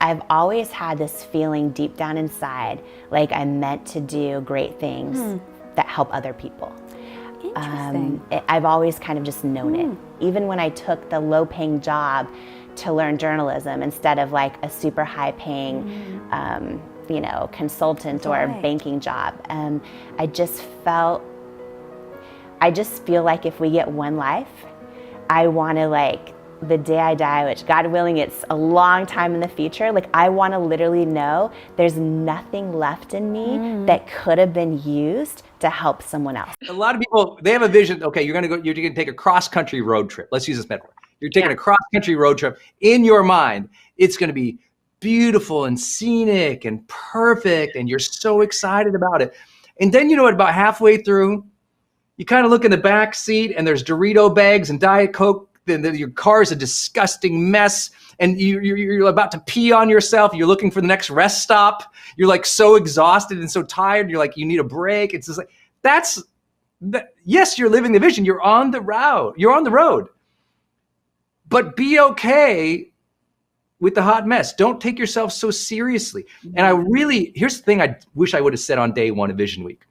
I've always had this feeling deep down inside, like I'm meant to do great things that help other people. Interesting. I've always kind of just known it. Even when I took the low-paying job to learn journalism instead of like a super high-paying, consultant or banking job, I just feel like if we get one life, I want to, like, the day I die, which God willing, it's a long time in the future, like I want to literally know there's nothing left in me that could have been used to help someone else. A lot of people, they have a vision. Okay, you're going to take a cross-country road trip. Let's use this metaphor. You're taking a cross-country road trip. In your mind, it's going to be beautiful and scenic and perfect, and you're so excited about it. And then, you know what, about halfway through, you kind of look in the back seat and there's Dorito bags and Diet Coke. Then your car is a disgusting mess, and you're about to pee on yourself. You're looking for the next rest stop. You're like so exhausted and so tired. You're like, you need a break. It's just like, yes, you're living the vision. You're on the route. You're on the road. But be okay with the hot mess. Don't take yourself so seriously. And here's the thing I wish I would have said on day one of Vision Week.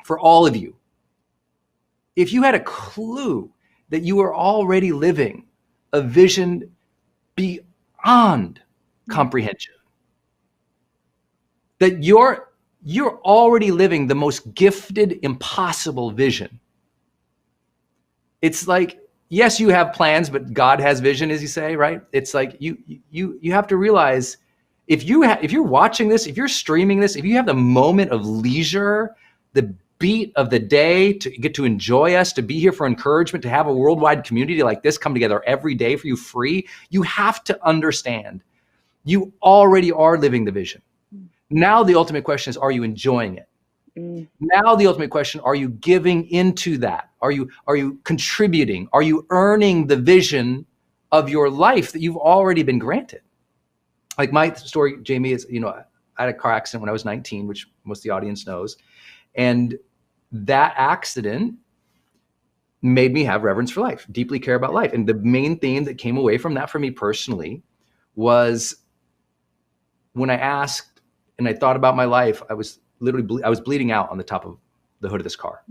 For all of you, if you had a clue that you are already living a vision beyond comprehension, that you're already living the most gifted, impossible vision. It's like, yes, you have plans, but God has vision, as you say, right? It's like you have to realize if you're watching this, if you're streaming this, if you have the moment of leisure, the beat of the day to get to enjoy us, to be here for encouragement, to have a worldwide community like this come together every day for you free, you have to understand you already are living the vision. Now the ultimate question is, are you enjoying it? Now the ultimate question, are you giving into that? Are you contributing? Are you earning the vision of your life that you've already been granted? Like my story, Jamie, is, I had a car accident when I was 19, which most of the audience knows. And that accident made me have reverence for life, deeply care about life. And the main theme that came away from that for me personally was when I asked and I thought about my life, I was bleeding out on the top of the hood of this car.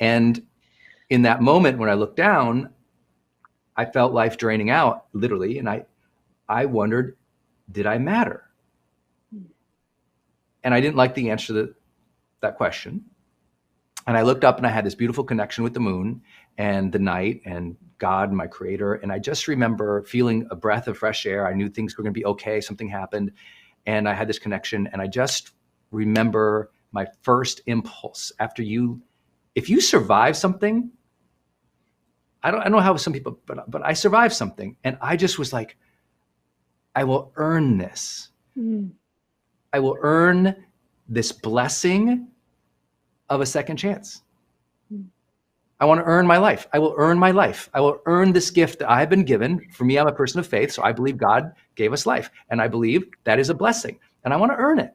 And in that moment, when I looked down, I felt life draining out, literally. And I wondered, did I matter? And I didn't like the answer to that question. And I looked up and I had this beautiful connection with the moon and the night and God, my creator. And I just remember feeling a breath of fresh air. I knew things were going to be okay. Something happened. And I had this connection. And I just remember my first impulse if you survive something, I don't know how some people, but I survived something. And I just was like, I will earn this. I will earn this blessing of a second chance. I want to earn my life. I will earn my life. I will earn this gift that I have been given. For me, I'm a person of faith, so I believe God gave us life. And I believe that is a blessing. And I want to earn it.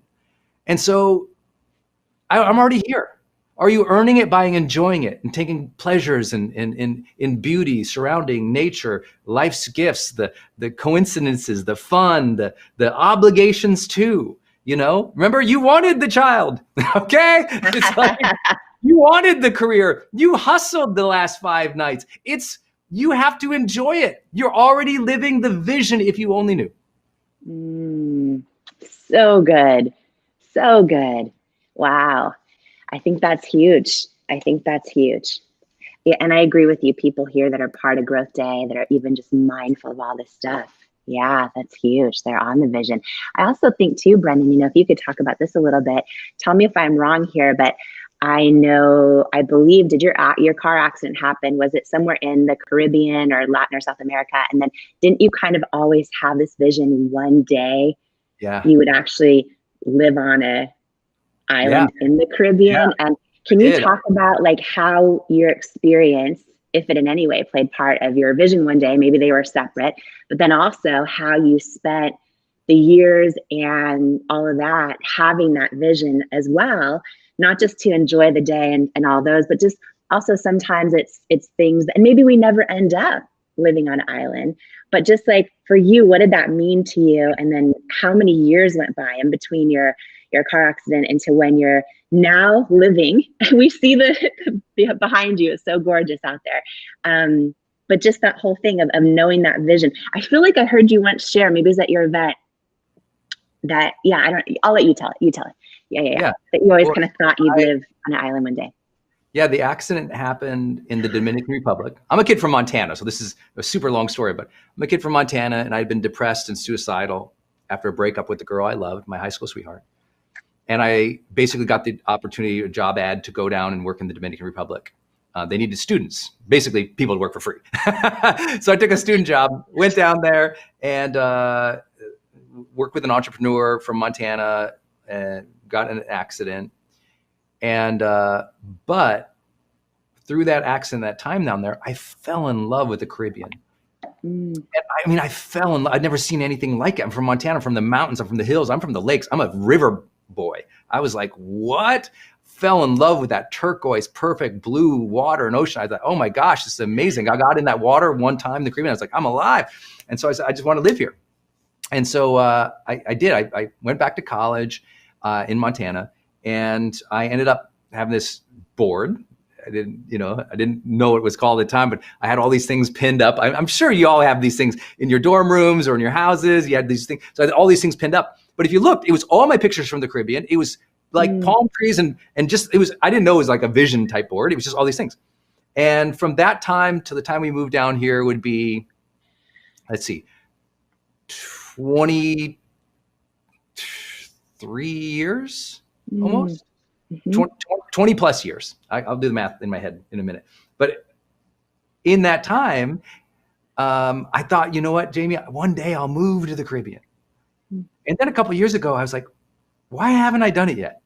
And so I'm already here. Are you earning it by enjoying it and taking pleasures in beauty, surrounding nature, life's gifts, the coincidences, the fun, the obligations too? Remember, you wanted the child, okay? It's like, you wanted the career. You hustled the last 5 nights. You have to enjoy it. You're already living the vision if you only knew. So good. So good. Wow. I think that's huge. Yeah, and I agree with you. People here that are part of Growth Day, that are even just mindful of all this stuff. Yeah, that's huge. They're on the vision. I also think too, Brendan, if you could talk about this a little bit, tell me if I'm wrong here, but I believe, did your car accident happen? Was it somewhere in the Caribbean or Latin or South America? And then didn't you kind of always have this vision one day you would actually live on a island in the Caribbean? And can you talk about like how your experience, if it in any way played part of your vision one day, maybe they were separate, but then also how you spent the years and all of that, having that vision as well, not just to enjoy the day and all those, but just also sometimes it's things, and maybe we never end up living on an island. But just like for you, what did that mean to you? And then how many years went by in between your car accident into when you're now living? We see the behind you. It's so gorgeous out there. But just that whole thing of knowing that vision. I feel like I heard you once share, maybe it was at your event, that, I'll let you tell it. You tell it. Yeah. That you always kind of thought you'd live on an island one day. Yeah, the accident happened in the Dominican Republic. I'm a kid from Montana, so this is a super long story, but I'm a kid from Montana, and I'd been depressed and suicidal after a breakup with the girl I loved, my high school sweetheart. And I basically got the opportunity, a job ad, to go down and work in the Dominican Republic. They needed students, basically people to work for free. So I took a student job, went down there, and worked with an entrepreneur from Montana, and got in an accident. And, but through that accident, that time down there, I fell in love with the Caribbean. And I mean, I fell in love. I'd never seen anything like it. I'm from Montana, I'm from the mountains, I'm from the hills, I'm from the lakes. I'm a river boy. I was like, what? Fell in love with that turquoise, perfect blue water and ocean. I thought, oh my gosh, this is amazing. I got in that water one time in the Caribbean. I was like, I'm alive. And so I said, I just want to live here. And so I did. I went back to college in Montana. And I ended up having this board. I didn't know what it was called at the time, but I had all these things pinned up. I'm sure you all have these things in your dorm rooms or in your houses. You had these things. So I had all these things pinned up. But if you looked, it was all my pictures from the Caribbean. It was like palm trees and just, I didn't know it was like a vision type board. It was just all these things. And from that time to the time we moved down here would be, let's see, 23 years. Almost 20 plus years. I'll do the math in my head in a minute. But in that time, I thought, you know what, Jamie, one day I'll move to the Caribbean. And then a couple of years ago, I was like, why haven't I done it yet?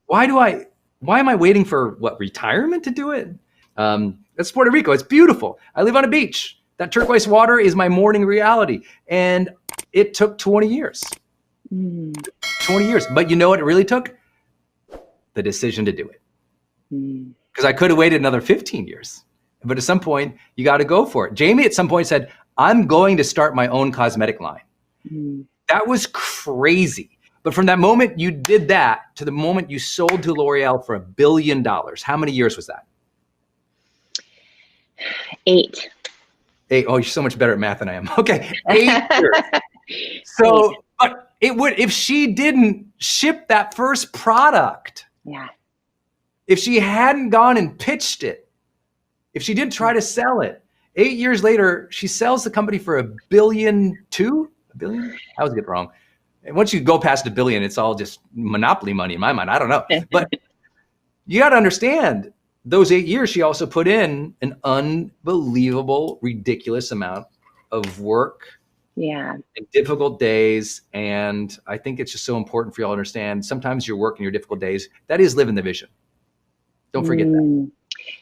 Why am I waiting for retirement to do it? That's Puerto Rico. It's beautiful. I live on a beach. That turquoise water is my morning reality. And it took 20 years. 20 years. But you know what it really took? The decision to do it. Because I could have waited another 15 years. But at some point, you got to go for it. Jamie at some point said, I'm going to start my own cosmetic line. That was crazy. But from that moment you did that to the moment you sold to L'Oreal for $1 billion, how many years was that? 8. 8. Oh, you're so much better at math than I am. Okay, 8 years. So, but it would, if she didn't ship that first product, if she hadn't gone and pitched it, if she didn't try to sell it, 8 years later, she sells the company for $1.2 billion. $1 billion? I always get it wrong. And once you go past $1 billion, it's all just monopoly money in my mind. I don't know. But you got to understand, those 8 years, she also put in an unbelievable, ridiculous amount of work. And difficult days. And I think it's just so important for y'all to understand, sometimes your work and your difficult days, that is living the vision. Don't forget that.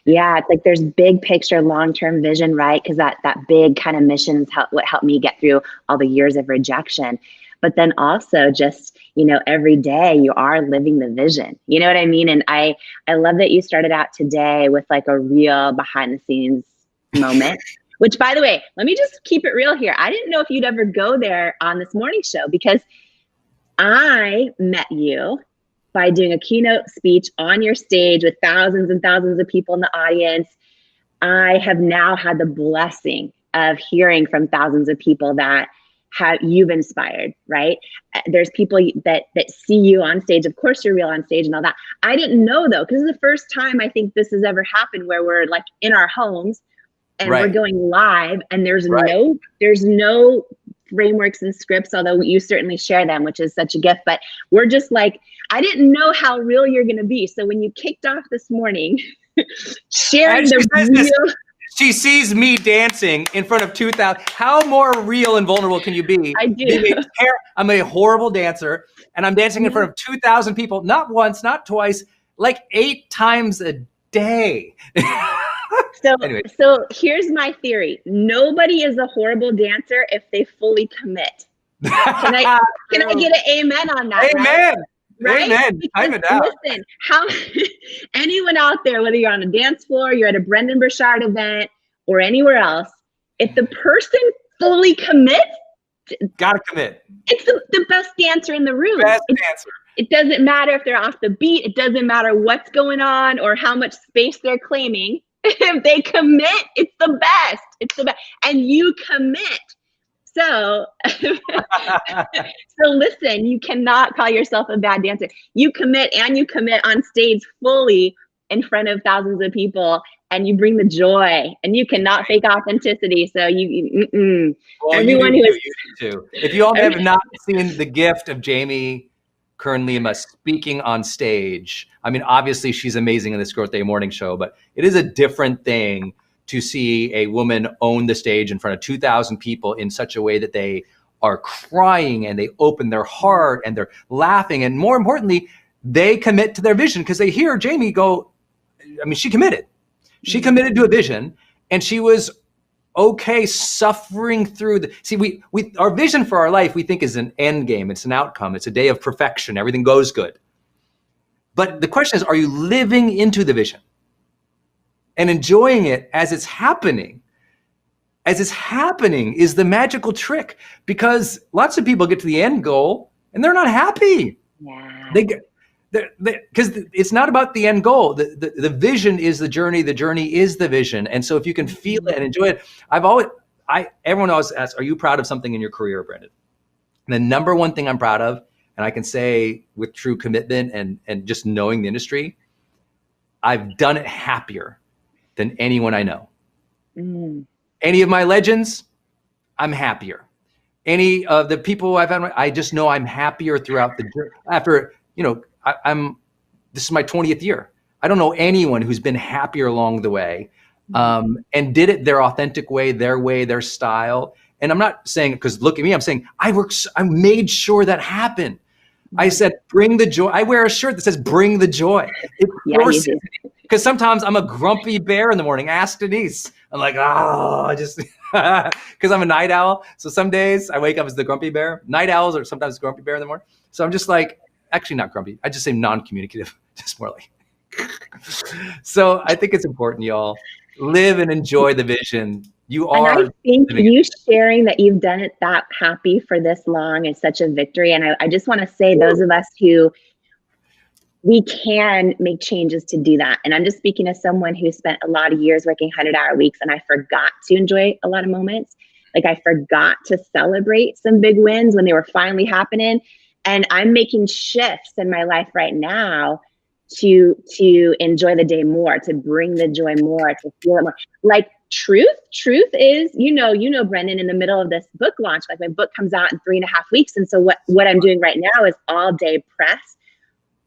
Yeah, it's like there's big picture, long-term vision, right? Because that big kind of mission's what helped me get through all the years of rejection. But then also just, every day you are living the vision. You know what I mean? And I love that you started out today with like a real behind the scenes moment. Which, by the way, let me just keep it real here. I didn't know if you'd ever go there on this morning show, because I met you by doing a keynote speech on your stage with thousands and thousands of people in the audience. I have now had the blessing of hearing from thousands of people that you've inspired, right? There's people that see you on stage. Of course, you're real on stage and all that. I didn't know, though, because it's the first time I think this has ever happened where we're like in our homes and we're going live, and there's no frameworks and scripts, although you certainly share them, which is such a gift. But we're just like, I didn't know how real you're going to be. So when you kicked off this morning, sharing the real... She sees me dancing in front of 2,000. How more real and vulnerable can you be? I do. I'm a horrible dancer, and I'm dancing in front of 2,000 people, not once, not twice, like 8 times a day. So here's my theory. Nobody is a horrible dancer if they fully commit. Can I get an amen on that? Amen. Right? Amen. I'm it out. Listen, anyone out there, whether you're on a dance floor, you're at a Brendan Burchard event, or anywhere else, if the person fully commits, gotta commit. It's the best dancer in the room. Best dancer. It doesn't matter if they're off the beat. It doesn't matter what's going on or how much space they're claiming. If they commit, it's the best. It's the best. And you commit. So, so listen, you cannot call yourself a bad dancer. You commit, and you commit on stage fully in front of thousands of people, and you bring the joy, and you cannot fake authenticity. So well, everyone you do too. If you all have not seen the gift of Jamie Kern Lima speaking on stage, I mean, obviously she's amazing in this Growth Day morning show, but it is a different thing to see a woman own the stage in front of 2,000 people in such a way that they are crying and they open their heart and they're laughing. And more importantly, they commit to their vision because they hear Jamie go, I mean, she committed. She committed to a vision, and she was okay suffering through we our vision for our life, we think is an end game. It's an outcome. It's a day of perfection. Everything goes good. But the question is, are you living into the vision and enjoying it as it's happening? As it's happening is the magical trick, because lots of people get to the end goal and they're not happy. Yeah. Because it's not about the end goal. The vision is the journey. The journey is the vision. And so if you can feel it and enjoy it, everyone always asks, are you proud of something in your career, Brendan? And the number one thing I'm proud of, and I can say with true commitment and just knowing the industry, I've done it happier than anyone I know. Any of my legends, I'm happier. Any of the people I've had, I just know I'm happier throughout the journey. After, this is my 20th year. I don't know anyone who's been happier along the way, and did it their authentic way, their style. And I'm not saying, because look at me, I'm saying I made sure that happened. I said, bring the joy. I wear a shirt that says, bring the joy. Because sometimes I'm a grumpy bear in the morning. Ask Denise. I'm like, just because I'm a night owl. So some days I wake up as the grumpy bear. Night owls are sometimes grumpy bear in the morning. So I'm just like, actually not grumpy. I just say non-communicative, just more like. So I think it's important, y'all. Live and enjoy the vision. You are. And I think you sharing that you've done it that happy for this long is such a victory. And I just want to say, those of us who, we can make changes to do that. And I'm just speaking as someone who spent a lot of years working 100-hour weeks, and I forgot to enjoy a lot of moments. Like I forgot to celebrate some big wins when they were finally happening. And I'm making shifts in my life right now to enjoy the day more, to bring the joy more, to feel it more. Like truth is, Brendan, in the middle of this book launch, like my book comes out in 3.5 weeks. And so what I'm doing right now is all day press.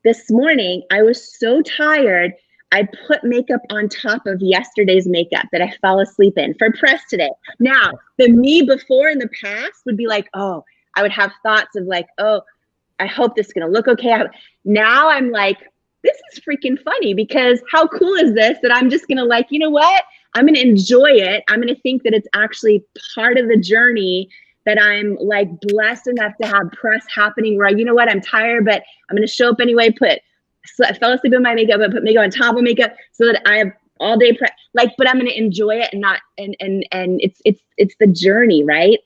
This morning, I was so tired. I put makeup on top of yesterday's makeup that I fell asleep in for press today. Now, the me before in the past would be like, I would have thoughts of like, I hope this is going to look okay. Now I'm like, this is freaking funny, because how cool is this that I'm just going to like, you know what? I'm going to enjoy it. I'm going to think that it's actually part of the journey, that I'm like blessed enough to have press happening where, you know what, I'm tired, but I'm going to show up anyway, I fell asleep in my makeup, I put makeup on top of makeup so that I have all day press, but I'm going to enjoy it and it's the journey, right?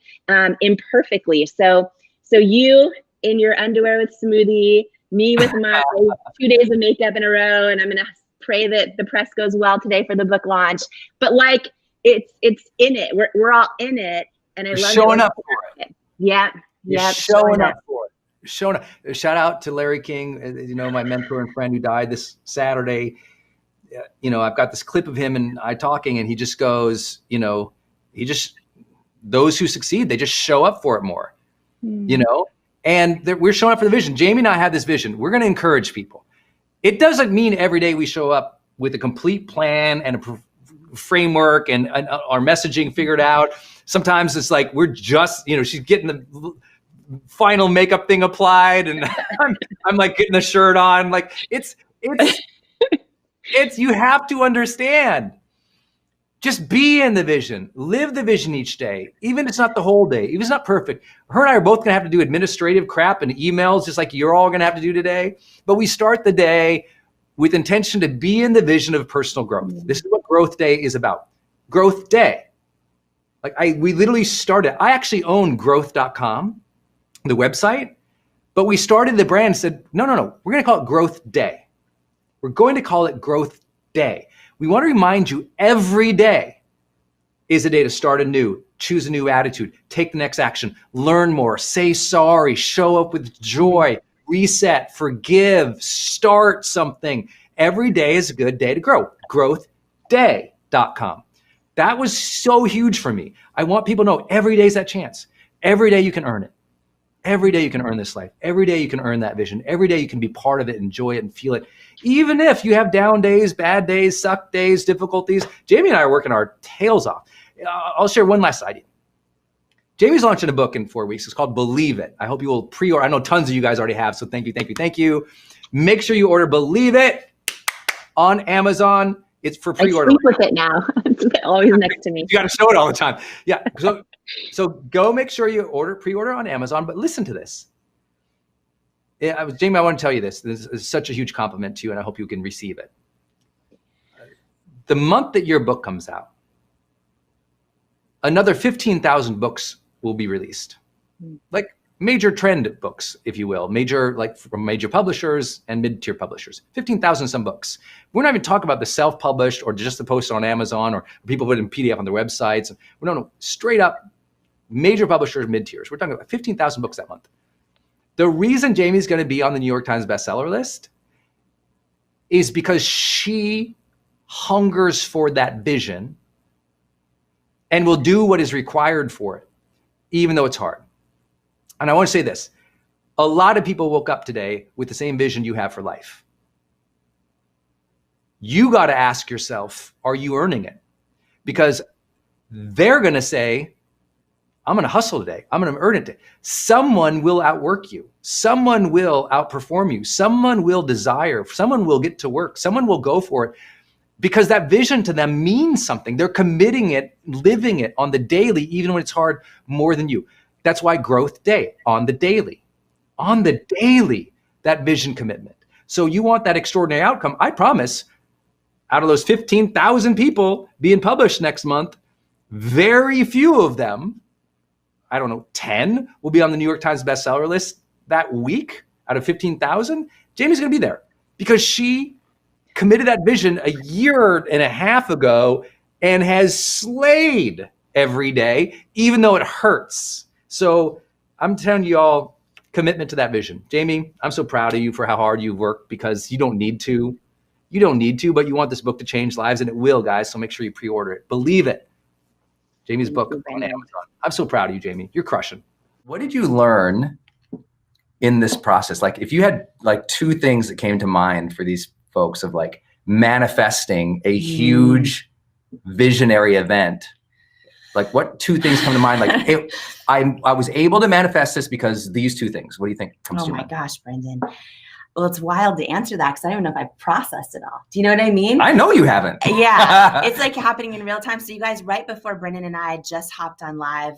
Imperfectly. So you in your underwear with smoothie, me with my 2 days of makeup in a row, and I'm going to pray that the press goes well today for the book launch. But like, it's in it. We're all in it. And I love showing up for it. Yeah. Showing up for it. Showing up. Shout out to Larry King, my mentor and friend who died this Saturday. I've got this clip of him and I talking, and he just goes, those who succeed, they just show up for it more, and we're showing up for the vision. Jamie and I have this vision. We're going to encourage people. It doesn't mean every day we show up with a complete plan and a framework and our messaging figured out. Sometimes it's like we're just, she's getting the final makeup thing applied, and I'm like getting the shirt on. Like it's you have to understand. Just be in the vision, live the vision each day. Even if it's not the whole day, even if it's not perfect. Her and I are both gonna have to do administrative crap and emails, just like you're all gonna have to do today. But we start the day with intention to be in the vision of personal growth. This is what Growth Day is about. Growth Day. We literally started, I actually own growth.com, the website, but we started the brand and said, no, we're going to call it Growth Day. We're going to call it Growth Day. We want to remind you every day is a day to start anew, choose a new attitude, take the next action, learn more, say sorry, show up with joy, reset, forgive, start something. Every day is a good day to grow. Growthday.com. That was so huge for me. I want people to know every day is that chance. Every day you can earn it. Every day you can earn this life. Every day you can earn that vision. Every day you can be part of it, enjoy it, and feel it. Even if you have down days, bad days, suck days, difficulties. Jamie and I are working our tails off. I'll share one last idea. Jamie's launching a book in 4 weeks. It's called Believe It. I hope you will pre-order. I know tons of you guys already have, so thank you. Make sure you order Believe It on Amazon. It's for pre-order. I sleep with it now. It's always next to me. You got to show it all the time. Yeah. So go make sure you pre-order on Amazon. But listen to this. Jamie, I want to tell you this. This is such a huge compliment to you, and I hope you can receive it. The month that your book comes out, another 15,000 books will be released. Like major trend books, if you will, from major publishers and mid-tier publishers, 15,000 some books. We're not even talking about the self-published or just the post on Amazon or people put in PDF on their websites. No, straight up major publishers, mid-tiers. We're talking about 15,000 books that month. The reason Jamie's going to be on the New York Times bestseller list is because she hungers for that vision and will do what is required for it, even though it's hard. And I want to say this, a lot of people woke up today with the same vision you have for life. You got to ask yourself, are you earning it? Because they're going to say, I'm going to hustle today. I'm going to earn it today. Someone will outwork you. Someone will outperform you. Someone will desire. Someone will get to work. Someone will go for it because that vision to them means something. They're committing it, living it on the daily, even when it's hard, more than you. That's why Growth Day, on the daily, that vision commitment. So you want that extraordinary outcome. I promise, out of those 15,000 people being published next month, very few of them, 10 will be on the New York Times bestseller list that week out of 15,000. Jamie's going to be there because she committed that vision a year and a half ago and has slayed every day, even though it hurts. So I'm telling you all, commitment to that vision. Jamie, I'm so proud of you for how hard you work because you don't need to. You don't need to, but you want this book to change lives, and it will, guys. So make sure you pre-order it. Believe it. Jamie's book on Amazon. I'm so proud of you, Jamie. You're crushing. What did you learn in this process? Like if you had like two things that came to mind for these folks of like manifesting a huge visionary event, like what two things come to mind? Like, hey, I was able to manifest this because these two things. What do you think comes to mind? Oh my gosh, Brendan. Well, it's wild to answer that because I don't know if I've processed it all. Do you know what I mean? I know you haven't. Yeah, it's like happening in real time. So you guys, right before Brendan and I just hopped on live,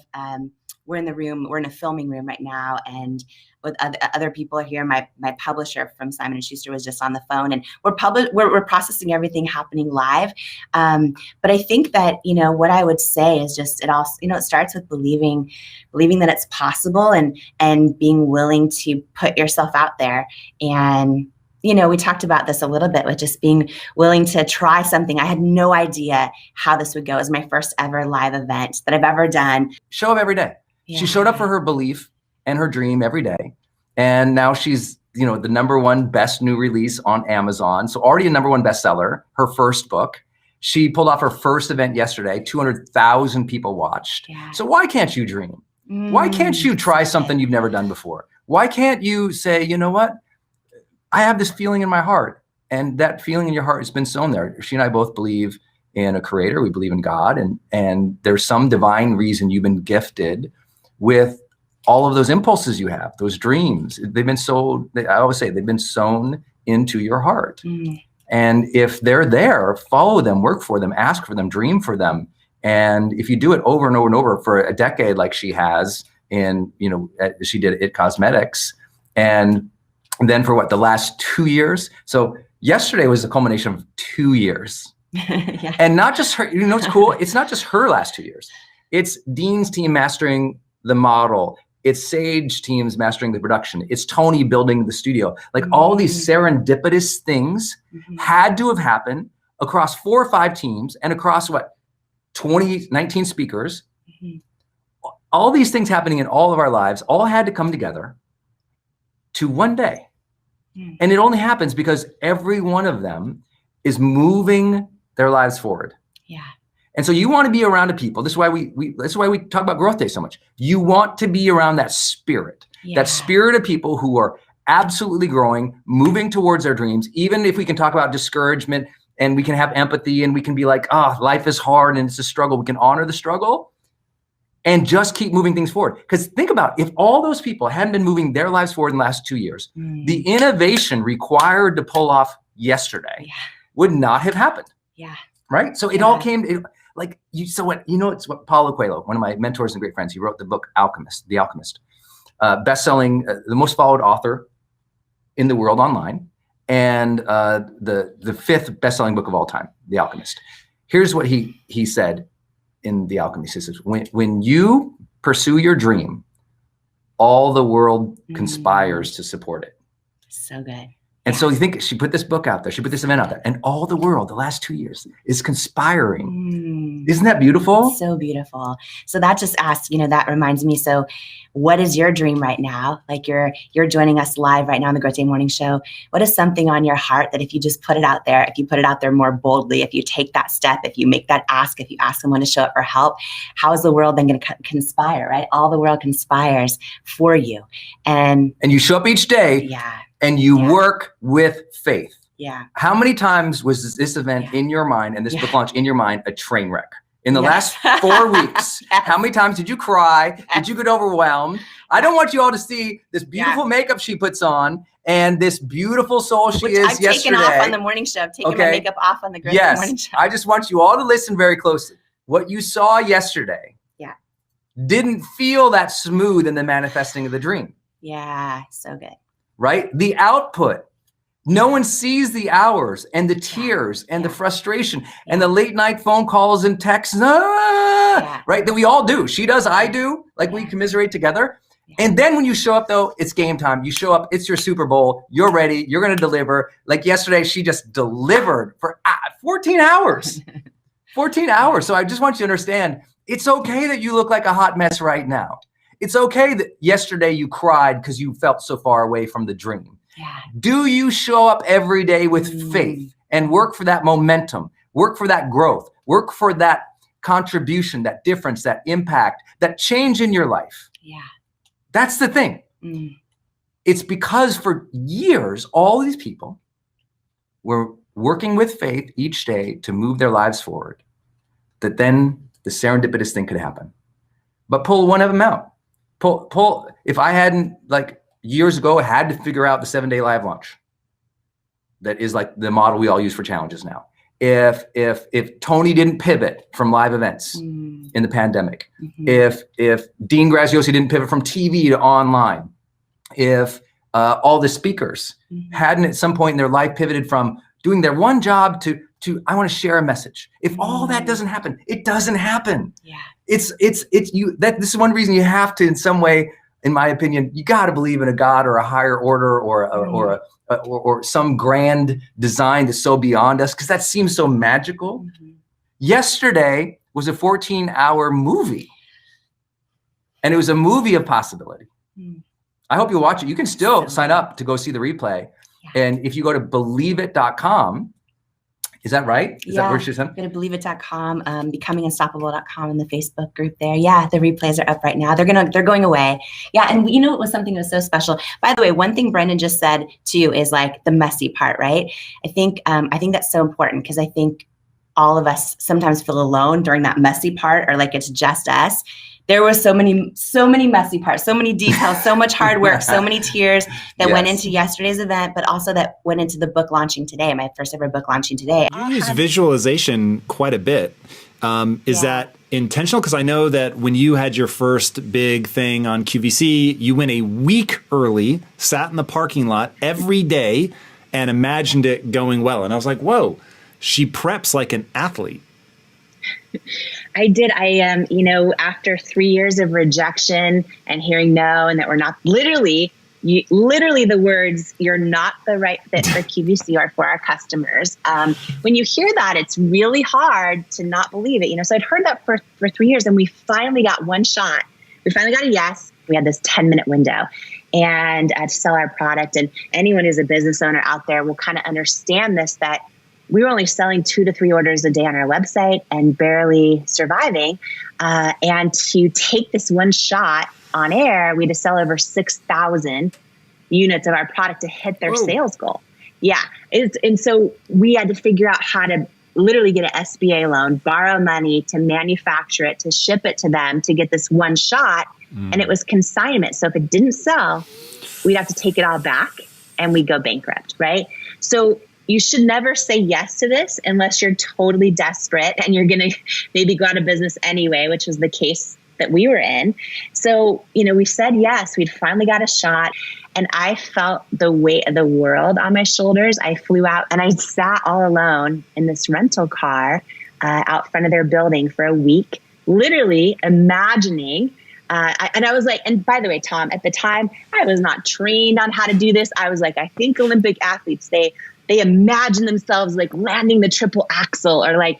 we're in the room, we're in a filming room right now, and with other people here, my publisher from Simon & Schuster was just on the phone, and we're processing everything happening live. But I think that, what I would say is just, it all, it starts with believing that it's possible and being willing to put yourself out there. And we talked about this a little bit with just being willing to try something. I had no idea how this would go. It was my first ever live event that I've ever done. Show up every day. Yeah. She showed up for her belief and her dream every day. And now she's, the #1 best new release on Amazon. So already a #1 bestseller, her first book. She pulled off her first event yesterday. 200,000 people watched. Yeah. So why can't you dream? Why can't you try something you've never done before? Why can't you say, you know what? I have this feeling in my heart, and that feeling in your heart has been sown there. She and I both believe in a creator. We believe in God, and there's some divine reason you've been gifted with all of those impulses you have, those dreams. They've been I always say they've been sown into your heart. And if they're there, follow them, work for them, ask for them, dream for them. And if you do it over and over and over for a decade, like she has she did It Cosmetics, and then for the last 2 years. So yesterday was the culmination of 2 years Yeah. And not just her, you know what's cool? It's not just her last 2 years. It's Dean's team mastering the model. It's Sage teams mastering the production. It's Tony building the studio. Like all these serendipitous things had to have happened across 4 or 5 teams and across 19 speakers. All these things happening in all of our lives all had to come together to one day. And it only happens because every one of them is moving their lives forward. Yeah. And so you want to be around the people. This is why we talk about Growth Day so much. You want to be around that spirit of people who are absolutely growing, moving towards their dreams. Even if we can talk about discouragement and we can have empathy and we can be like, life is hard and it's a struggle. We can honor the struggle and just keep moving things forward. Because think about if all those people hadn't been moving their lives forward in the last 2 years, the innovation required to pull off yesterday would not have happened. Yeah. Right? So it all came, it's what Paulo Coelho, one of my mentors and great friends, he wrote the book The Alchemist, best-selling, the most followed author in the world online, and the 5th best-selling book of all time, The Alchemist. Here's what he said in The Alchemist. He says, when you pursue your dream, all the world conspires to support it. So good. And so you think she put this book out there, she put this event out there, and all the world, the last 2 years, is conspiring. Isn't that beautiful? So beautiful. So that just asks, that reminds me. So what is your dream right now? Like you're joining us live right now on the Growth Day Morning Show. What is something on your heart that if you just put it out there, if you put it out there more boldly, if you take that step, if you make that ask, if you ask someone to show up for help, how is the world then going to conspire, right? All the world conspires for you. And you show up each day. And you work with faith. Yeah. How many times was this event in your mind and this book launch in your mind a train wreck? In the last 4 weeks, how many times did you cry? Did you get overwhelmed? I don't want you all to see this beautiful makeup she puts on and this beautiful soul she is yesterday. I've taken off on the morning show. I've taken my makeup off on the Growth Day Morning Show. I just want you all to listen very closely. What you saw yesterday didn't feel that smooth in the manifesting of the dream. Yeah, so good. Right? The output. No one sees the hours and the tears and the frustration and the late night phone calls and texts, right? That we all do. She does, I do. Like we commiserate together. And then when you show up though, it's game time. You show up, it's your Super Bowl. You're ready. You're going to deliver. Like yesterday, she just delivered for 14 hours. 14 hours. So I just want you to understand, it's okay that you look like a hot mess right now. It's okay that yesterday you cried because you felt so far away from the dream. Yeah. Do you show up every day with faith and work for that momentum, work for that growth, work for that contribution, that difference, that impact, that change in your life? Yeah. That's the thing. It's because for years, all these people were working with faith each day to move their lives forward, that then the serendipitous thing could happen. But pull one of them out. Pull. If I hadn't, like years ago, had to figure out the 7-day live launch. That is like the model we all use for challenges now. If Tony didn't pivot from live events in the pandemic, if Dean Graziosi didn't pivot from TV to online, if all the speakers hadn't at some point in their life pivoted from doing their one job to I want to share a message. If all that doesn't happen, it doesn't happen. Yeah. This is one reason you have to, in some way, in my opinion, you got to believe in a God or a higher order or some grand design that's so beyond us, because that seems so magical. Yesterday was a 14-hour movie, and it was a movie of possibility. I hope you'll watch it. You can still sign up to go see the replay. And if you go to believeit.com, is that right? Is that where she's at? Go to believeit.com, becomingunstoppable.com in the Facebook group there. Yeah, the replays are up right now. They're going away. Yeah, and you know, it was something that was so special. By the way, one thing Brendan just said too is like the messy part, right? I think that's so important, because I think all of us sometimes feel alone during that messy part, or like it's just us. There was so many messy parts, so many details, so much hard work, so many tears that went into yesterday's event, but also that went into the book launching today, my first ever book launching today. You use visualization quite a bit. Is that intentional? Because I know that when you had your first big thing on QVC, you went a week early, sat in the parking lot every day, and imagined it going well. And I was like, whoa. she preps like an athlete. I did. After 3 years of rejection and hearing no, and that we're not literally the words, "You're not the right fit for QVC or for our customers." When you hear that, it's really hard to not believe it. So I'd heard that for 3 years, and we finally got one shot. We finally got a yes. We had this 10-minute window and to sell our product. And anyone who's a business owner out there will kind of understand this, that we were only selling 2 to 3 orders a day on our website and barely surviving. And to take this one shot on air, we had to sell over 6,000 units of our product to hit their sales goal. Yeah. And so we had to figure out how to literally get an SBA loan, borrow money to manufacture it, to ship it to them, to get this one shot. And it was consignment. So if it didn't sell, we'd have to take it all back and we'd go bankrupt, right? So you should never say yes to this unless you're totally desperate and you're going to maybe go out of business anyway, which was the case that we were in. So, we said yes. We'd finally got a shot, and I felt the weight of the world on my shoulders. I flew out and I sat all alone in this rental car out front of their building for a week, literally imagining. And I was like, and by the way, Tom, at the time, I was not trained on how to do this. I was like, I think Olympic athletes, they imagine themselves like landing the triple axel or like,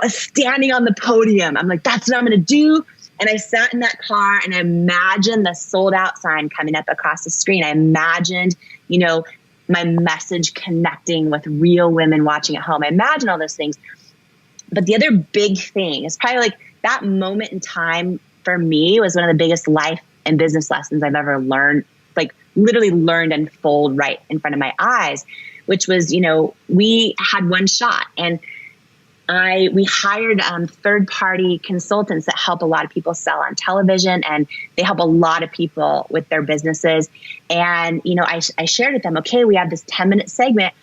standing on the podium. I'm like, that's what I'm going to do. And I sat in that car and I imagined the sold out sign coming up across the screen. I imagined, my message connecting with real women watching at home. I imagined all those things. But the other big thing is probably like that moment in time for me was one of the biggest life and business lessons I've ever learned, like literally learned and unfold right in front of my eyes, which was, we had one shot, and we hired third-party consultants that help a lot of people sell on television, and they help a lot of people with their businesses. And, I shared with them, okay, we have this 10-minute segment.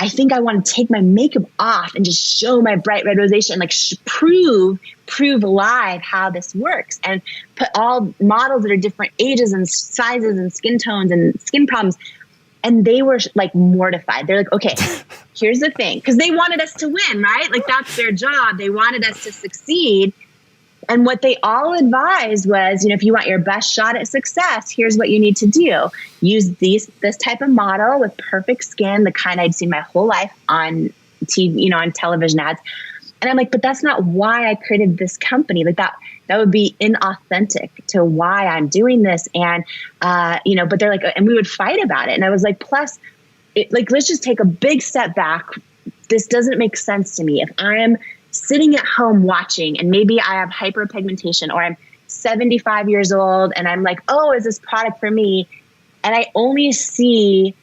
I think I want to take my makeup off and just show my bright red rosacea and like prove live how this works, and put all models that are different ages and sizes and skin tones and skin problems. And they were like mortified. They're like, okay, here's the thing. Because they wanted us to win, right? Like that's their job. They wanted us to succeed. And what they all advised was, if you want your best shot at success, here's what you need to do. Use this type of model with perfect skin, the kind I'd seen my whole life on TV, on television ads. And I'm like, but that's not why I created this company. Like that would be inauthentic to why I'm doing this. And, but they're like, and we would fight about it. And I was like, plus, let's just take a big step back. This doesn't make sense to me. If I'm sitting at home watching, and maybe I have hyperpigmentation, or I'm 75 years old and I'm like, oh, is this product for me? And I only see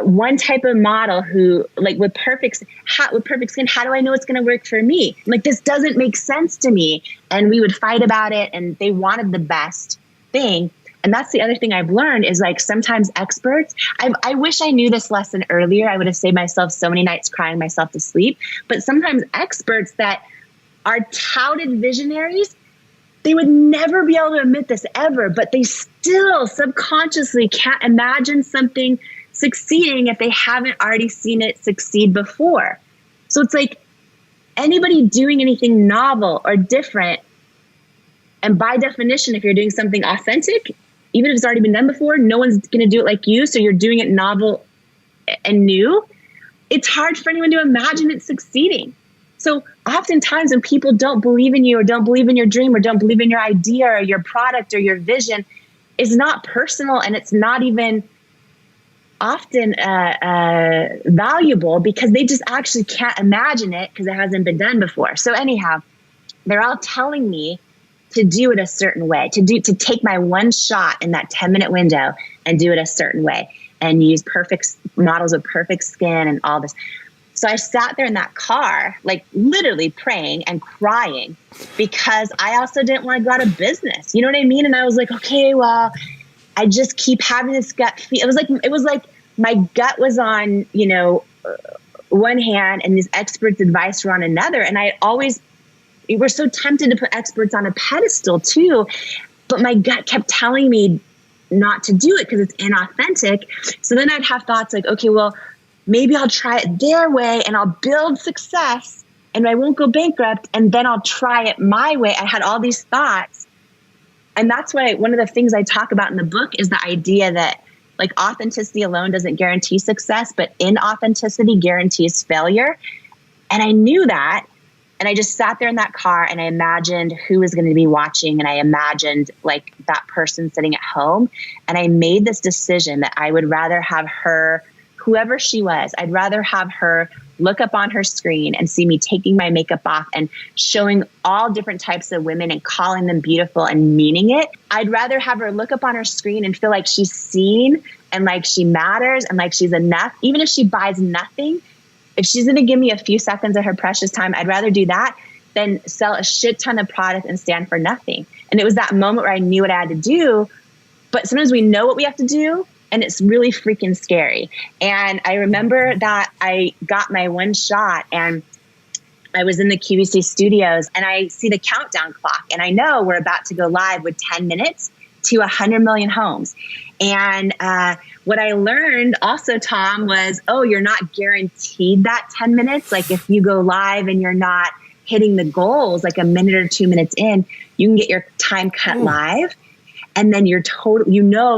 one type of model who like with perfect skin, how do I know it's going to work for me? Like, this doesn't make sense to me. And we would fight about it, and they wanted the best thing. And that's the other thing I've learned is like sometimes experts, I wish I knew this lesson earlier. I would have saved myself so many nights crying myself to sleep. But sometimes experts that are touted visionaries, they would never be able to admit this ever, but they still subconsciously can't imagine something succeeding if they haven't already seen it succeed before. So it's like anybody doing anything novel or different, and by definition, if you're doing something authentic, even if it's already been done before, no one's going to do it like you. So you're doing it novel and new. It's hard for anyone to imagine it succeeding. So oftentimes when people don't believe in you, or don't believe in your dream, or don't believe in your idea or your product or your vision, it's not personal, and it's not even often valuable, because they just actually can't imagine it because it hasn't been done before. So anyhow, they're all telling me to do it a certain way, to take my one shot in that 10-minute window and do it a certain way, and use perfect models with perfect skin and all this. So I sat there in that car, like literally praying and crying, because I also didn't want to go out of business. You know what I mean? And I was like, okay, well, I just keep having this gut feel. It was like my gut was on, one hand, and these experts' advice were on another. And we're so tempted to put experts on a pedestal too, but my gut kept telling me not to do it because it's inauthentic. So then I'd have thoughts like, okay, well, maybe I'll try it their way and I'll build success and I won't go bankrupt. And then I'll try it my way. I had all these thoughts. And that's why one of the things I talk about in the book is the idea that like authenticity alone doesn't guarantee success, but inauthenticity guarantees failure. And I knew that. And I just sat there in that car and I imagined who was going to be watching. And I imagined like that person sitting at home. And I made this decision that I would rather have her, whoever she was, I'd rather have her look up on her screen and see me taking my makeup off and showing all different types of women and calling them beautiful and meaning it. I'd rather have her look up on her screen and feel like she's seen and like she matters and like she's enough, even if she buys nothing. If she's going to give me a few seconds of her precious time, I'd rather do that than sell a shit ton of product and stand for nothing. And it was that moment where I knew what I had to do. But sometimes we know what we have to do, and it's really freaking scary. And I remember that I got my one shot and I was in the QVC studios and I see the countdown clock and I know we're about to go live with 10 minutes to 100 million homes. And what I learned also, Tom, was, you're not guaranteed that 10 minutes. Like if you go live and you're not hitting the goals, like a minute or 2 minutes in, you can get your time cut live. And then you're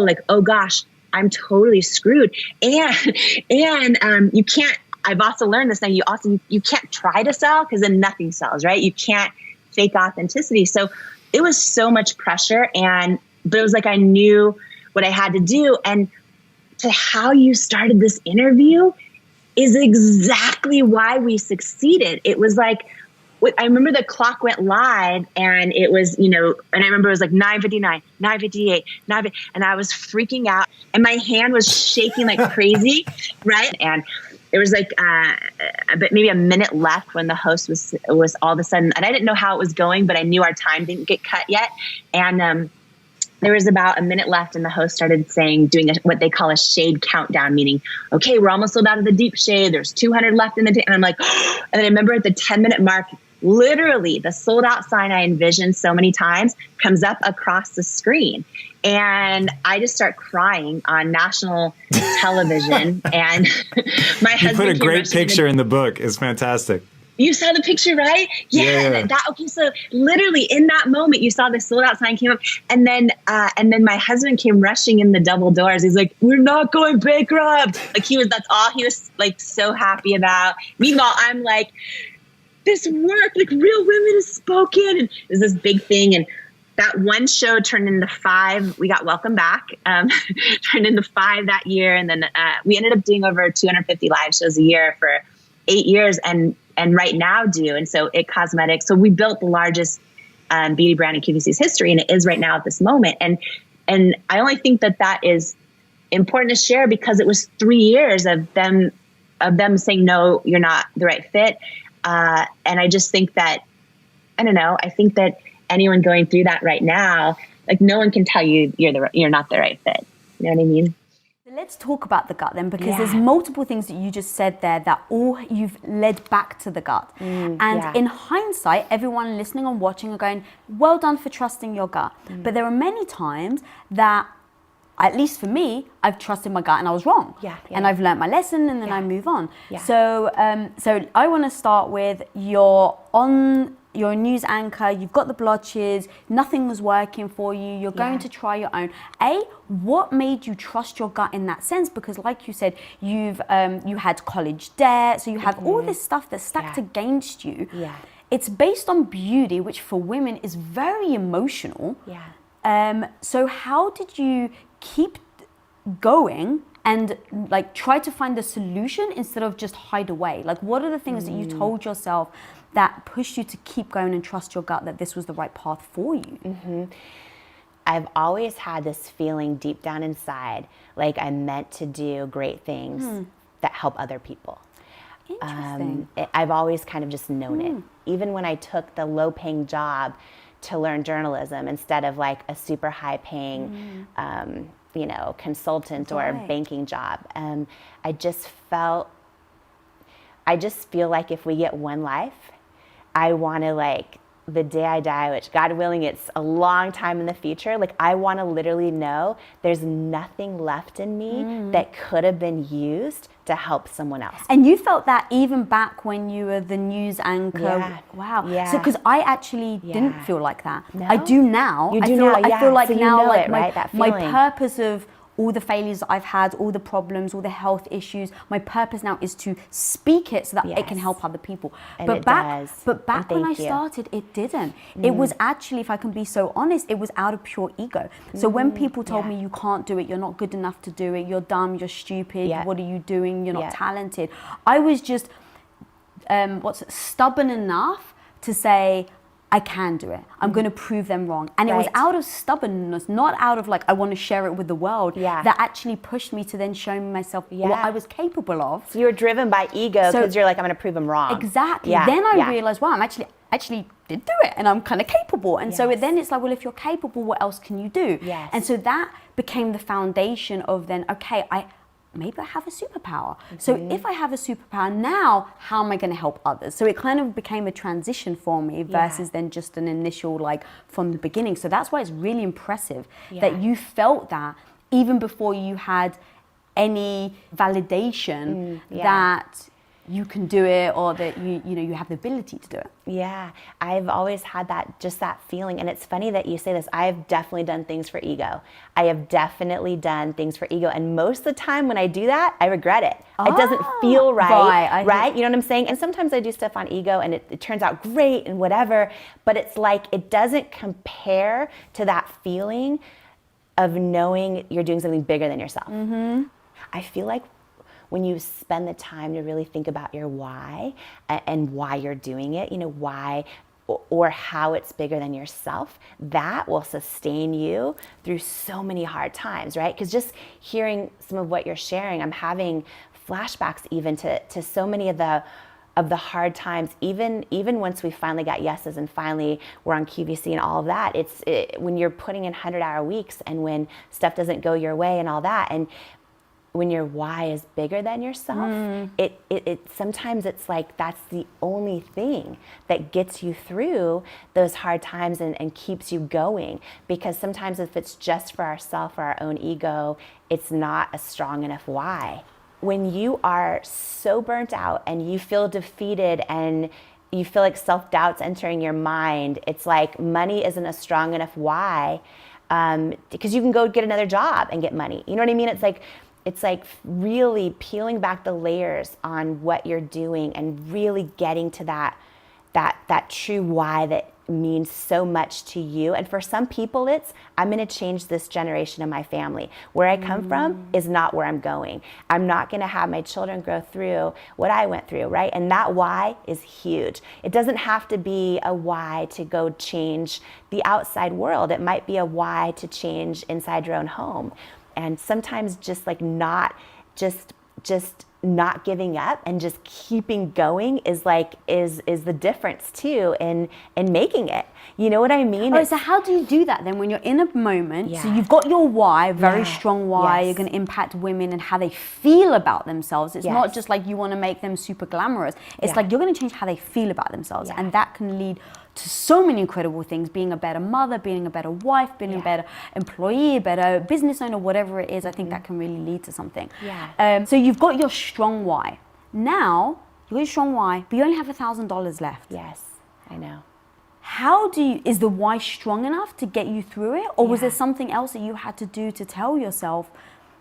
like, oh gosh, I'm totally screwed. And you can't, I've also learned this now, you can't try to sell because then nothing sells, right? You can't fake authenticity. So it was so much pressure, but it was like I knew what I had to do. And to how you started this interview is exactly why we succeeded. It was like, I remember the clock went live and it was, and I remember it was like 9:59, 9:58, and I was freaking out and my hand was shaking like crazy, right? And it was like maybe a minute left when the host was all of a sudden, and I didn't know how it was going, but I knew our time didn't get cut yet. And there was about a minute left and the host started doing what they call a shade countdown, meaning, okay, we're almost sold out of the deep shade. There's 200 left in the day. And I'm like, and then I remember at the 10-minute mark, literally the sold out sign I envisioned so many times comes up across the screen. And I just start crying on national television. And my husband, you put a great picture in the book. It's fantastic. You saw the picture, right? Yeah. Okay. So literally in that moment, you saw the sold out sign came up, and then my husband came rushing in the double doors. He's like, "We're not going bankrupt." Like that's all he was like so happy about. Meanwhile, I'm like, this worked. Like real women have spoken, and it was this big thing. And that one show turned into 5. We got Welcome Back, turned into 5 that year, and then we ended up doing over 250 live shows a year for 8 years, and right now do. And so It Cosmetics. So we built the largest beauty brand in QVC's history, and it is right now at this moment. And I only think that is important to share because it was 3 years of them saying, no, you're not the right fit. And I just think that, I don't know, I think that anyone going through that right now, like no one can tell you you're not the right fit. You know what I mean? Let's talk about the gut then, because there's multiple things that you just said there that all you've led back to the gut. And in hindsight, everyone listening and watching are going, well done for trusting your gut. But there are many times that, at least for me, I've trusted my gut and I was wrong. And I've learned my lesson and then I move on. So I want to start with you're a news anchor, you've got the blotches, nothing was working for you, you're going to try your own. What made you trust your gut in that sense? Because like you said, you had college debt, so you have all this stuff that's stacked against you. It's based on beauty, which for women is very emotional. So how did you keep going and like try to find the solution instead of just hide away? Like what are the things that you told yourself that pushed you to keep going and trust your gut that this was the right path for you? I've always had this feeling deep down inside, like I'm meant to do great things that help other people. Interesting. I've always kind of just known it. Even when I took the low-paying job to learn journalism instead of like a super high-paying, consultant or banking job, I just feel like if we get one life, I want to like the day I die, which God willing, it's a long time in the future, like I want to literally know there's nothing left in me that could have been used to help someone else. And you felt that even back when you were the news anchor. Yeah. Wow. Yeah. So because I actually didn't feel like that. No? I do now. You do I feel, now, I feel like so you now, know like it, right? That my feeling. purpose of all the failures that I've had, all the problems, all the health issues, my purpose now is to speak it so that it can help other people. And but it back, does. But back when I Thank you. started, it didn't. It was actually, if I can be so honest, it was out of pure ego. So when people told me you can't do it, you're not good enough to do it, you're dumb, you're stupid, what are you doing, you're not talented. I was just, stubborn enough to say, I can do it. I'm going to prove them wrong. And it was out of stubbornness, not out of like, I want to share it with the world, that actually pushed me to then show myself what I was capable of. So you were driven by ego because you're like, I'm going to prove them wrong. Exactly. Then I realized, wow, I'm actually did do it and I'm kind of capable. And so then it's like, well, if you're capable, what else can you do? Yes. And so that became the foundation of then, okay, maybe I have a superpower. So if I have a superpower now, how am I going to help others? So it kind of became a transition for me versus then just an initial, like from the beginning. So that's why it's really impressive that you felt that even before you had any validation that you can do it or that you have the ability to do it. Yeah, I've always had that feeling. And it's funny that you say this. I've definitely done things for ego. I have definitely done things for ego. And most of the time when I do that, I regret it. It doesn't feel right, right? You know what I'm saying? And sometimes I do stuff on ego and it turns out great and whatever, but it's like it doesn't compare to that feeling of knowing you're doing something bigger than yourself. I feel like when you spend the time to really think about your why and why you're doing it, why or how it's bigger than yourself, that will sustain you through so many hard times, right? Because just hearing some of what you're sharing, I'm having flashbacks even to so many of the hard times, even once we finally got yeses and finally we're on QVC and all of that, when you're putting in 100-hour weeks and when stuff doesn't go your way and all that, and when your why is bigger than yourself, it sometimes it's like that's the only thing that gets you through those hard times and keeps you going. Because sometimes if it's just for ourselves or our own ego, it's not a strong enough why. When you are so burnt out and you feel defeated and you feel like self-doubt's entering your mind, it's like money isn't a strong enough why, because you can go get another job and get money. You know what I mean? It's like really peeling back the layers on what you're doing and really getting to that true why that means so much to you. And for some people, it's, I'm going to change this generation of my family. Where I come from is not where I'm going. I'm not going to have my children go through what I went through, right? And that why is huge. It doesn't have to be a why to go change the outside world. It might be a why to change inside your own home. And sometimes just like not giving up and just keeping going is the difference too in making it. You know what I mean? Oh, so how do you do that then when you're in a moment? So you've got your why, very strong why, you're going to impact women and how they feel about themselves. It's not just like you want to make them super glamorous. It's like you're going to change how they feel about themselves. And that can lead to so many incredible things, being a better mother, being a better wife, being a better employee, a better business owner, whatever it is. I think that can really lead to something. So you've got your strong why. Now, you've got your strong why, but you only have $1,000 left. Yes, I know. How is the why strong enough to get you through it? Or was there something else that you had to do to tell yourself,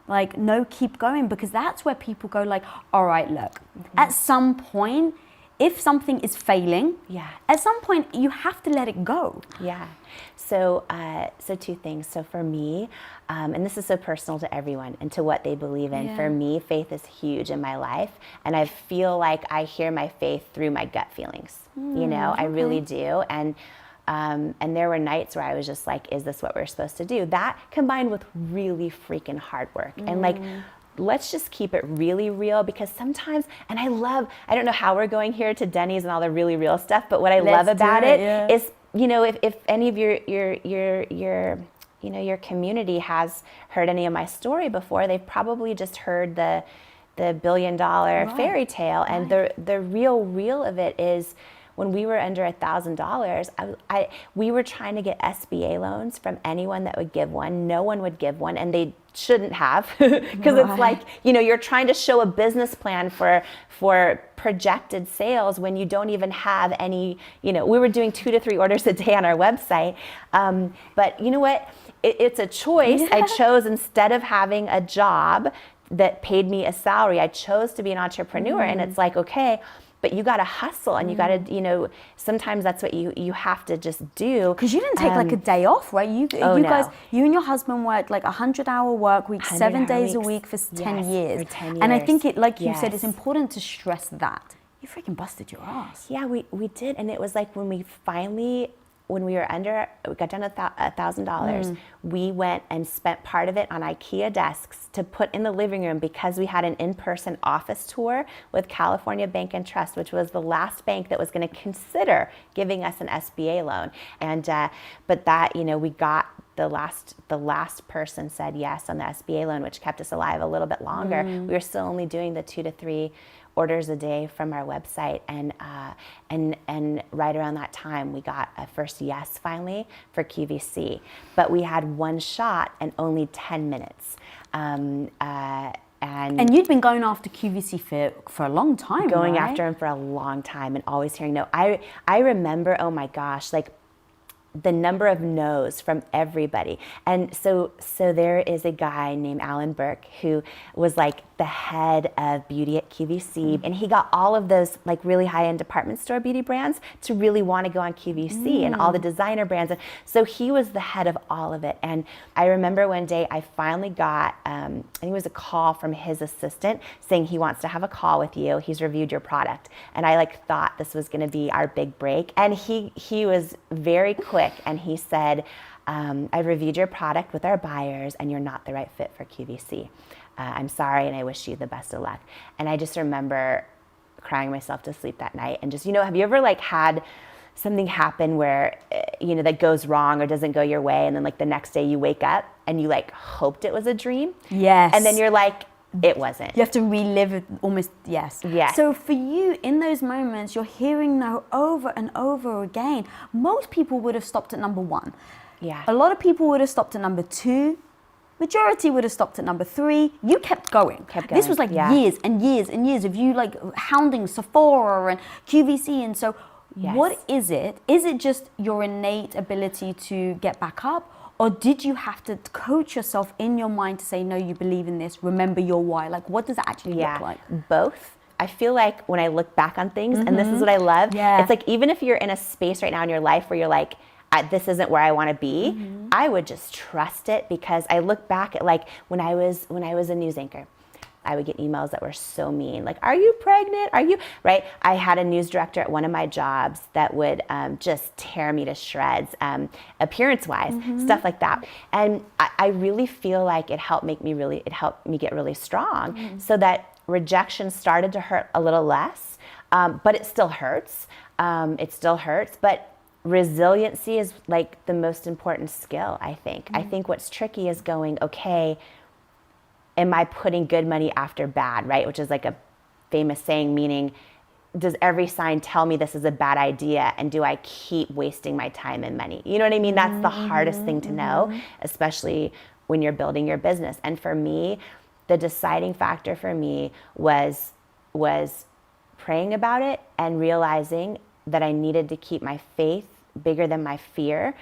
like, no, keep going? Because that's where people go like, all right, look, at some point, if something is failing, at some point you have to let it go. So two things. So for me, and this is so personal to everyone and to what they believe in. For me, faith is huge in my life, and I feel like I hear my faith through my gut feelings. I really do. And there were nights where I was just like, is this what we're supposed to do? That combined with really freaking hard work and like, let's just keep it really real, because sometimes, and I don't know how we're going here to Denny's and all the really real stuff, but what I love about it is, if any of your community has heard any of my story before, they've probably just heard the $1 billion fairy tale. And the real of it is when we were under $1,000, we were trying to get SBA loans from anyone that would give one. No one would give one, and they shouldn't have, because it's like, you're trying to show a business plan for projected sales when you don't even have any, we were doing 2 to 3 orders a day on our website. But you know what? It's a choice. I chose, instead of having a job that paid me a salary, I chose to be an entrepreneur. And it's like, okay, but you got to hustle, and you got to, sometimes that's what you have to just do. Because you didn't take like a day off, right? You guys, you and your husband worked like 100-hour work weeks, 7 days a week for 10 years. For 10 years. And I think like you said, it's important to stress that. You freaking busted your ass. Yeah, we did. And it was like when we got down to $1,000, we went and spent part of it on IKEA desks to put in the living room, because we had an in-person office tour with California Bank and Trust, which was the last bank that was going to consider giving us an SBA loan. And but that, we got the last person said yes on the SBA loan, which kept us alive a little bit longer. We were still only doing the 2 to 3 orders a day from our website, and right around that time we got a first yes finally for QVC, but we had one shot and only 10 minutes. And you'd been going after QVC for a long time, going right? after him for a long time, and always hearing no. I remember, oh my gosh, like the number of no's from everybody. And so there is a guy named Alan Burke who was like the head of beauty at QVC, and he got all of those like really high-end department store beauty brands to really want to go on QVC, and all the designer brands. And so he was the head of all of it. And I remember one day I finally got, I think it was a call from his assistant saying he wants to have a call with you. He's reviewed your product. And I like thought this was going to be our big break. And he was very quick, and he said, I've reviewed your product with our buyers, and you're not the right fit for QVC. I'm sorry, and I wish you the best of luck. And I just remember crying myself to sleep that night. And just, have you ever like had something happen where, that goes wrong or doesn't go your way, and then like the next day you wake up and you like hoped it was a dream? Yes. And then you're like, it wasn't. You have to relive it almost, yes. Yes. So for you, in those moments, you're hearing no over and over again. Most people would have stopped at number 1. Yeah. A lot of people would have stopped at number 2. Majority would have stopped at number 3. You kept going. This was like years and years and years of you like hounding Sephora and QVC. And so what is it? Is it just your innate ability to get back up? Or did you have to coach yourself in your mind to say, no, you believe in this, remember your why? Like, what does that actually look like? Both. I feel like when I look back on things, and this is what I love, it's like even if you're in a space right now in your life where you're like, this isn't where I want to be, I would just trust it, because I look back at like when I was a news anchor, I would get emails that were so mean, like, are you pregnant? Are you, right? I had a news director at one of my jobs that would just tear me to shreds, appearance-wise, stuff like that. And I really feel like it helped me get really strong, so that rejection started to hurt a little less, but it still hurts. But resiliency is like the most important skill, I think. I think what's tricky is going, okay, am I putting good money after bad, right? Which is like a famous saying, meaning, does every sign tell me this is a bad idea, and do I keep wasting my time and money? You know what I mean? That's the hardest thing to know, especially when you're building your business. And for me, the deciding factor for me was praying about it and realizing that I needed to keep my faith bigger than my fear,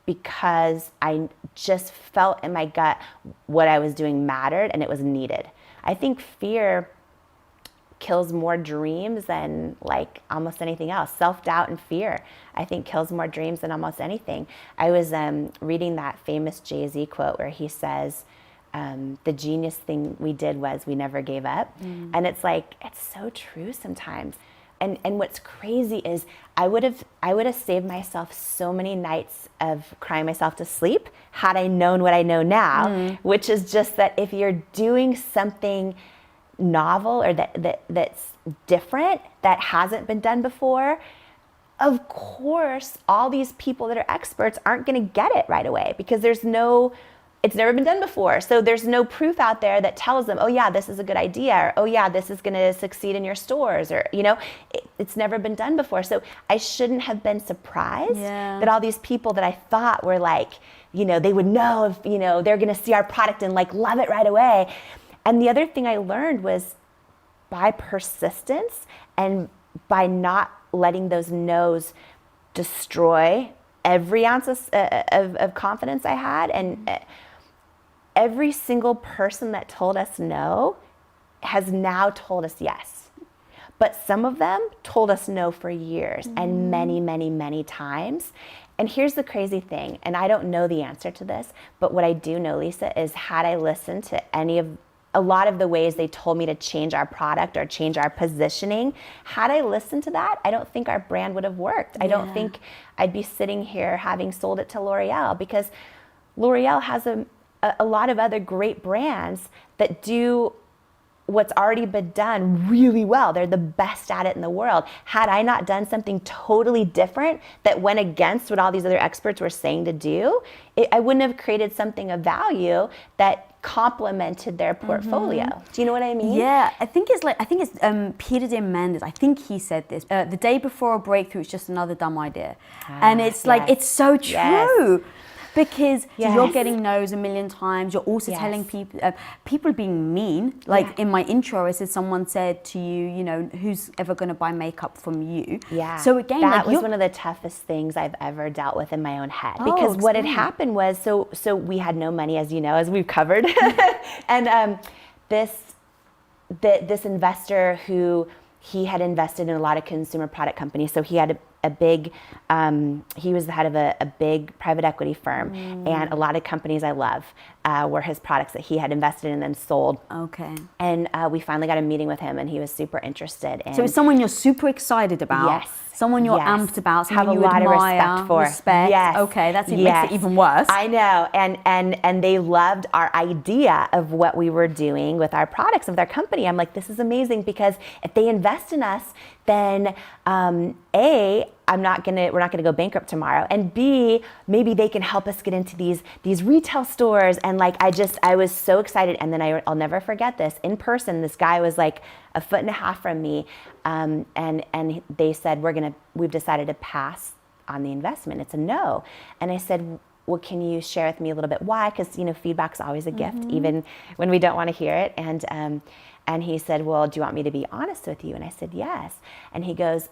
because I just felt in my gut what I was doing mattered and it was needed. I think fear kills more dreams than like almost anything else. Self-doubt and fear, I think, kills more dreams than almost anything. I was reading that famous Jay-Z quote where he says, the genius thing we did was we never gave up. And it's like, it's so true sometimes. And what's crazy is I would have saved myself so many nights of crying myself to sleep had I known what I know now, which is just that if you're doing something novel or that's different, that hasn't been done before, of course, all these people that are experts aren't going to get it right away, because there's no it's never been done before. So there's no proof out there that tells them, oh yeah, this is a good idea, or oh yeah, this is going to succeed in your stores, or, you know, it's never been done before. So I shouldn't have been surprised that all these people that I thought were like, you know, they would know if, you know, they're going to see our product and like love it right away. And the other thing I learned was by persistence and by not letting those no's destroy every ounce of confidence I had, and every single person that told us no has now told us yes. But some of them told us no for years and many, many, many times. And here's the crazy thing, and I don't know the answer to this, but what I do know, Lisa, is had I listened to a lot of the ways they told me to change our product or change our positioning, had I listened to that, I don't think our brand would have worked. I don't think I'd be sitting here having sold it to L'Oreal, because L'Oreal has a lot of other great brands that do what's already been done really well. They're the best at it in the world. Had I not done something totally different that went against what all these other experts were saying to do, I wouldn't have created something of value that complemented their portfolio. Do you know what I mean? Yeah, I think it's Peter Diamandis. I think he said this. The day before a breakthrough is just another dumb idea, and it's like it's so true. Because you're getting no's a million times. You're also telling people, people being mean. Like in my intro, I said someone said to you, you know, who's ever going to buy makeup from you? Yeah. So again, that was one of the toughest things I've ever dealt with in my own head. Because what had happened was, so we had no money, as you know, as we've covered, and this investor who he had invested in a lot of consumer product companies. So he had a big, he was the head of a big private equity firm, and a lot of companies I love were his products that he had invested in and sold. Okay. And we finally got a meeting with him, and he was super interested. So it's someone you're super excited about. Yes. Someone you're amped about. Someone have a you lot admire, of respect for. Respect. Yes. Okay, makes it even worse. I know, and they loved our idea of what we were doing with our products, with our company. I'm like, this is amazing, because if they invest in us, then we're not gonna go bankrupt tomorrow, and B, maybe they can help us get into these retail stores. And like, I was so excited. And then I'll never forget this. In person, this guy was like a foot and a half from me, and they said, we've decided to pass on the investment. It's a no. And I said, well, can you share with me a little bit why? Because, you know, feedback's always a gift, even when we don't want to hear it. And he said, well, do you want me to be honest with you? And I said, yes. And he goes,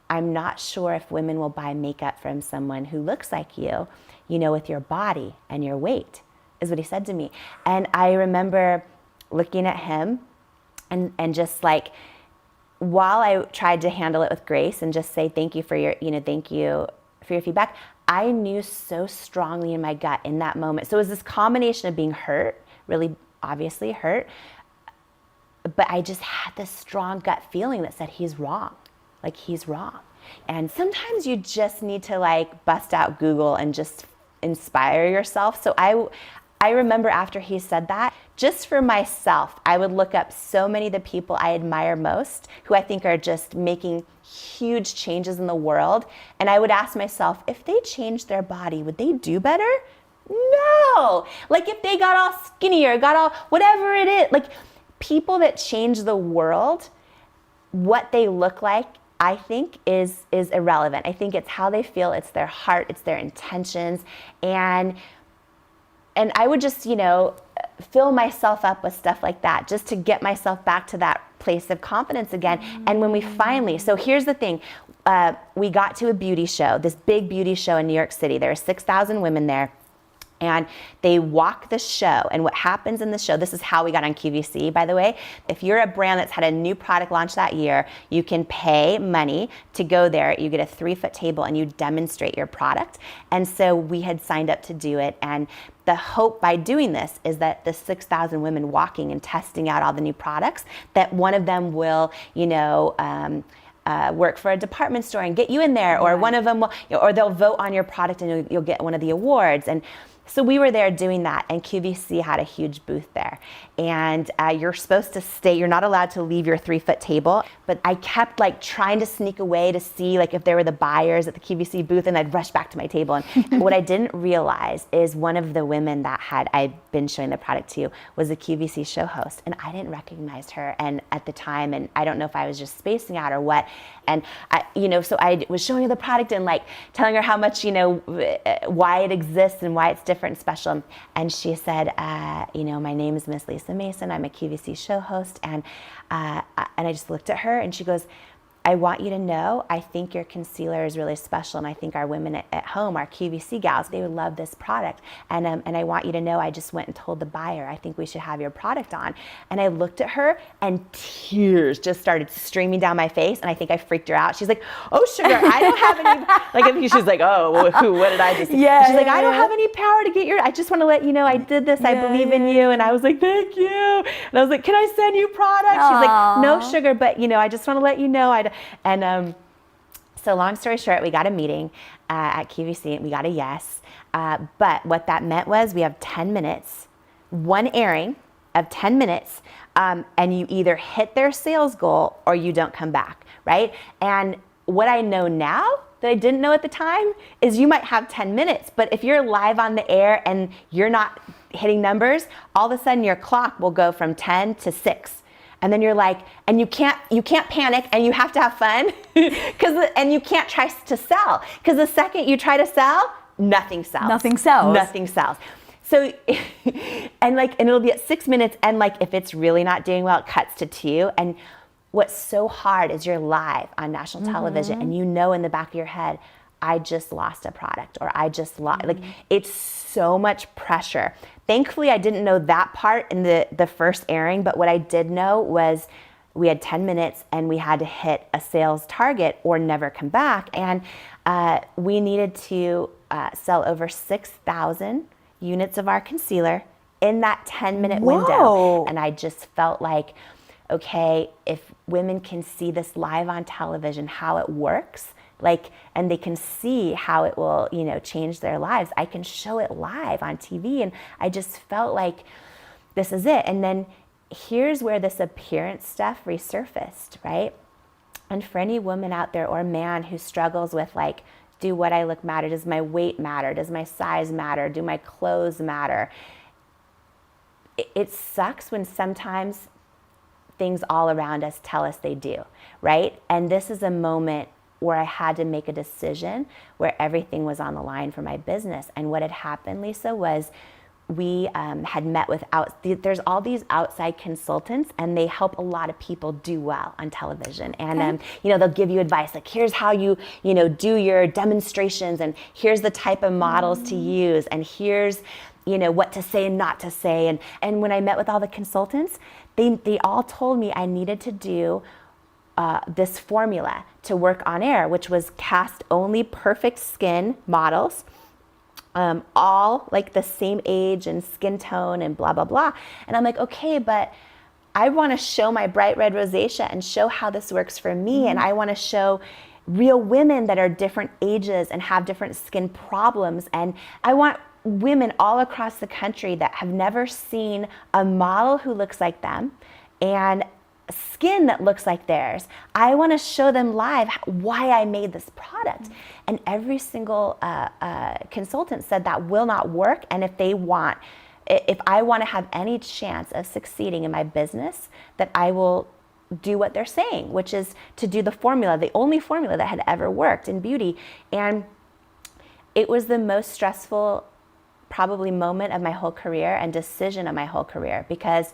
I'm not sure if women will buy makeup from someone who looks like you know, with your body and your weight, is what he said to me. And I remember looking at him and just like, while I tried to handle it with grace and just say, thank you for your feedback, I knew so strongly in my gut in that moment. So it was this combination of being hurt, really obviously hurt, but I just had this strong gut feeling that said, he's wrong. Like, he's wrong. And sometimes you just need to like bust out Google and just inspire yourself. So I remember after he said that, just for myself, I would look up so many of the people I admire most, who I think are just making huge changes in the world. And I would ask myself, if they changed their body, would they do better? No. Like, if they got all skinnier, got all whatever it is, like, people that change the world, what they look like, I think is irrelevant. I think it's how they feel, it's their heart, it's their intentions. And I would just, you know, fill myself up with stuff like that, just to get myself back to that place of confidence again. And when we finally, so here's the thing, we got to a beauty show, this big beauty show in New York City. There were 6,000 women there. And they walk the show. And what happens in the show, this is how we got on QVC, by the way. If you're a brand that's had a new product launch that year, you can pay money to go there. You get a 3-foot table and you demonstrate your product. And so we had signed up to do it. And the hope by doing this is that the 6,000 women walking and testing out all the new products, that one of them will, you know, work for a department store and get you in there, or one of them will, you know, or they'll vote on your product and you'll get one of the awards. So we were there doing that, and QVC had a huge booth there. And you're supposed to stay, you're not allowed to leave your 3-foot table, but I kept like trying to sneak away to see like if there were the buyers at the QVC booth, and I'd rush back to my table. And what I didn't realize is one of the women that I'd been showing the product to was a QVC show host, and I didn't recognize her and at the time, and I don't know if I was just spacing out or what. And so I was showing her the product and like telling her how much, why it exists and why it's different and special. And she said, my name is Miss Lisa Mason. I'm a QVC show host. And I just looked at her and she goes, I want you to know, I think your concealer is really special, and I think our women at home, our QVC gals, they would love this product. And I want you to know, I just went and told the buyer, I think we should have your product on. And I looked at her, and tears just started streaming down my face, and I think I freaked her out. She's like, oh, sugar, I don't have any, she's like, oh, what did I just say? Yeah, she's like, I don't have any power to get I just want to let you know I did this, I believe in you. And I was like, thank you. And I was like, can I send you product? She's like, no, sugar, but I just want to let you know. So long story short, we got a meeting at QVC, and we got a yes. But what that meant was we have 10 minutes, one airing of 10 minutes, and you either hit their sales goal or you don't come back, right? And what I know now that I didn't know at the time is you might have 10 minutes, but if you're live on the air and you're not hitting numbers, all of a sudden your clock will go from 10 to 6. And then you're like, and you can't panic, and you have to have fun, and you can't try to sell, because the second you try to sell, nothing sells. Nothing sells. Nothing sells. So, and it'll be at 6 minutes, and like if it's really not doing well, it cuts to 2. And what's so hard is you're live on national television, and in the back of your head, I just lost a product, or I just lost, it's so much pressure. Thankfully, I didn't know that part in the first airing, but what I did know was we had 10 minutes and we had to hit a sales target or never come back. And we needed to sell over 6,000 units of our concealer in that 10-minute window. And I just felt like, okay, if women can see this live on television, how it works, and they can see how it will, change their lives, I can show it live on TV. And I just felt like this is it. And then here's where this appearance stuff resurfaced, right? And for any woman out there or man who struggles with do what I look matter? Does my weight matter? Does my size matter? Do my clothes matter? It sucks when sometimes things all around us tell us they do, right? And this is a moment where I had to make a decision where everything was on the line for my business. And what had happened, Lisa, was we had met with there's all these outside consultants, and they help a lot of people do well on television. And they'll give you advice like, here's how you do your demonstrations, and here's the type of models to use, and here's what to say and not to say. And when I met with all the consultants, they all told me I needed to do this formula to work on air, which was cast only perfect skin models, all the same age and skin tone and blah, blah, blah. And I'm like, okay, but I want to show my bright red rosacea and show how this works for me. And I want to show real women that are different ages and have different skin problems. And I want women all across the country that have never seen a model who looks like them and skin that looks like theirs. I want to show them live why I made this product. And every single consultant said that will not work. And if I want to have any chance of succeeding in my business, that I will do what they're saying, which is to do the formula, the only formula that had ever worked in beauty. And it was the most stressful probably moment of my whole career and decision of my whole career, because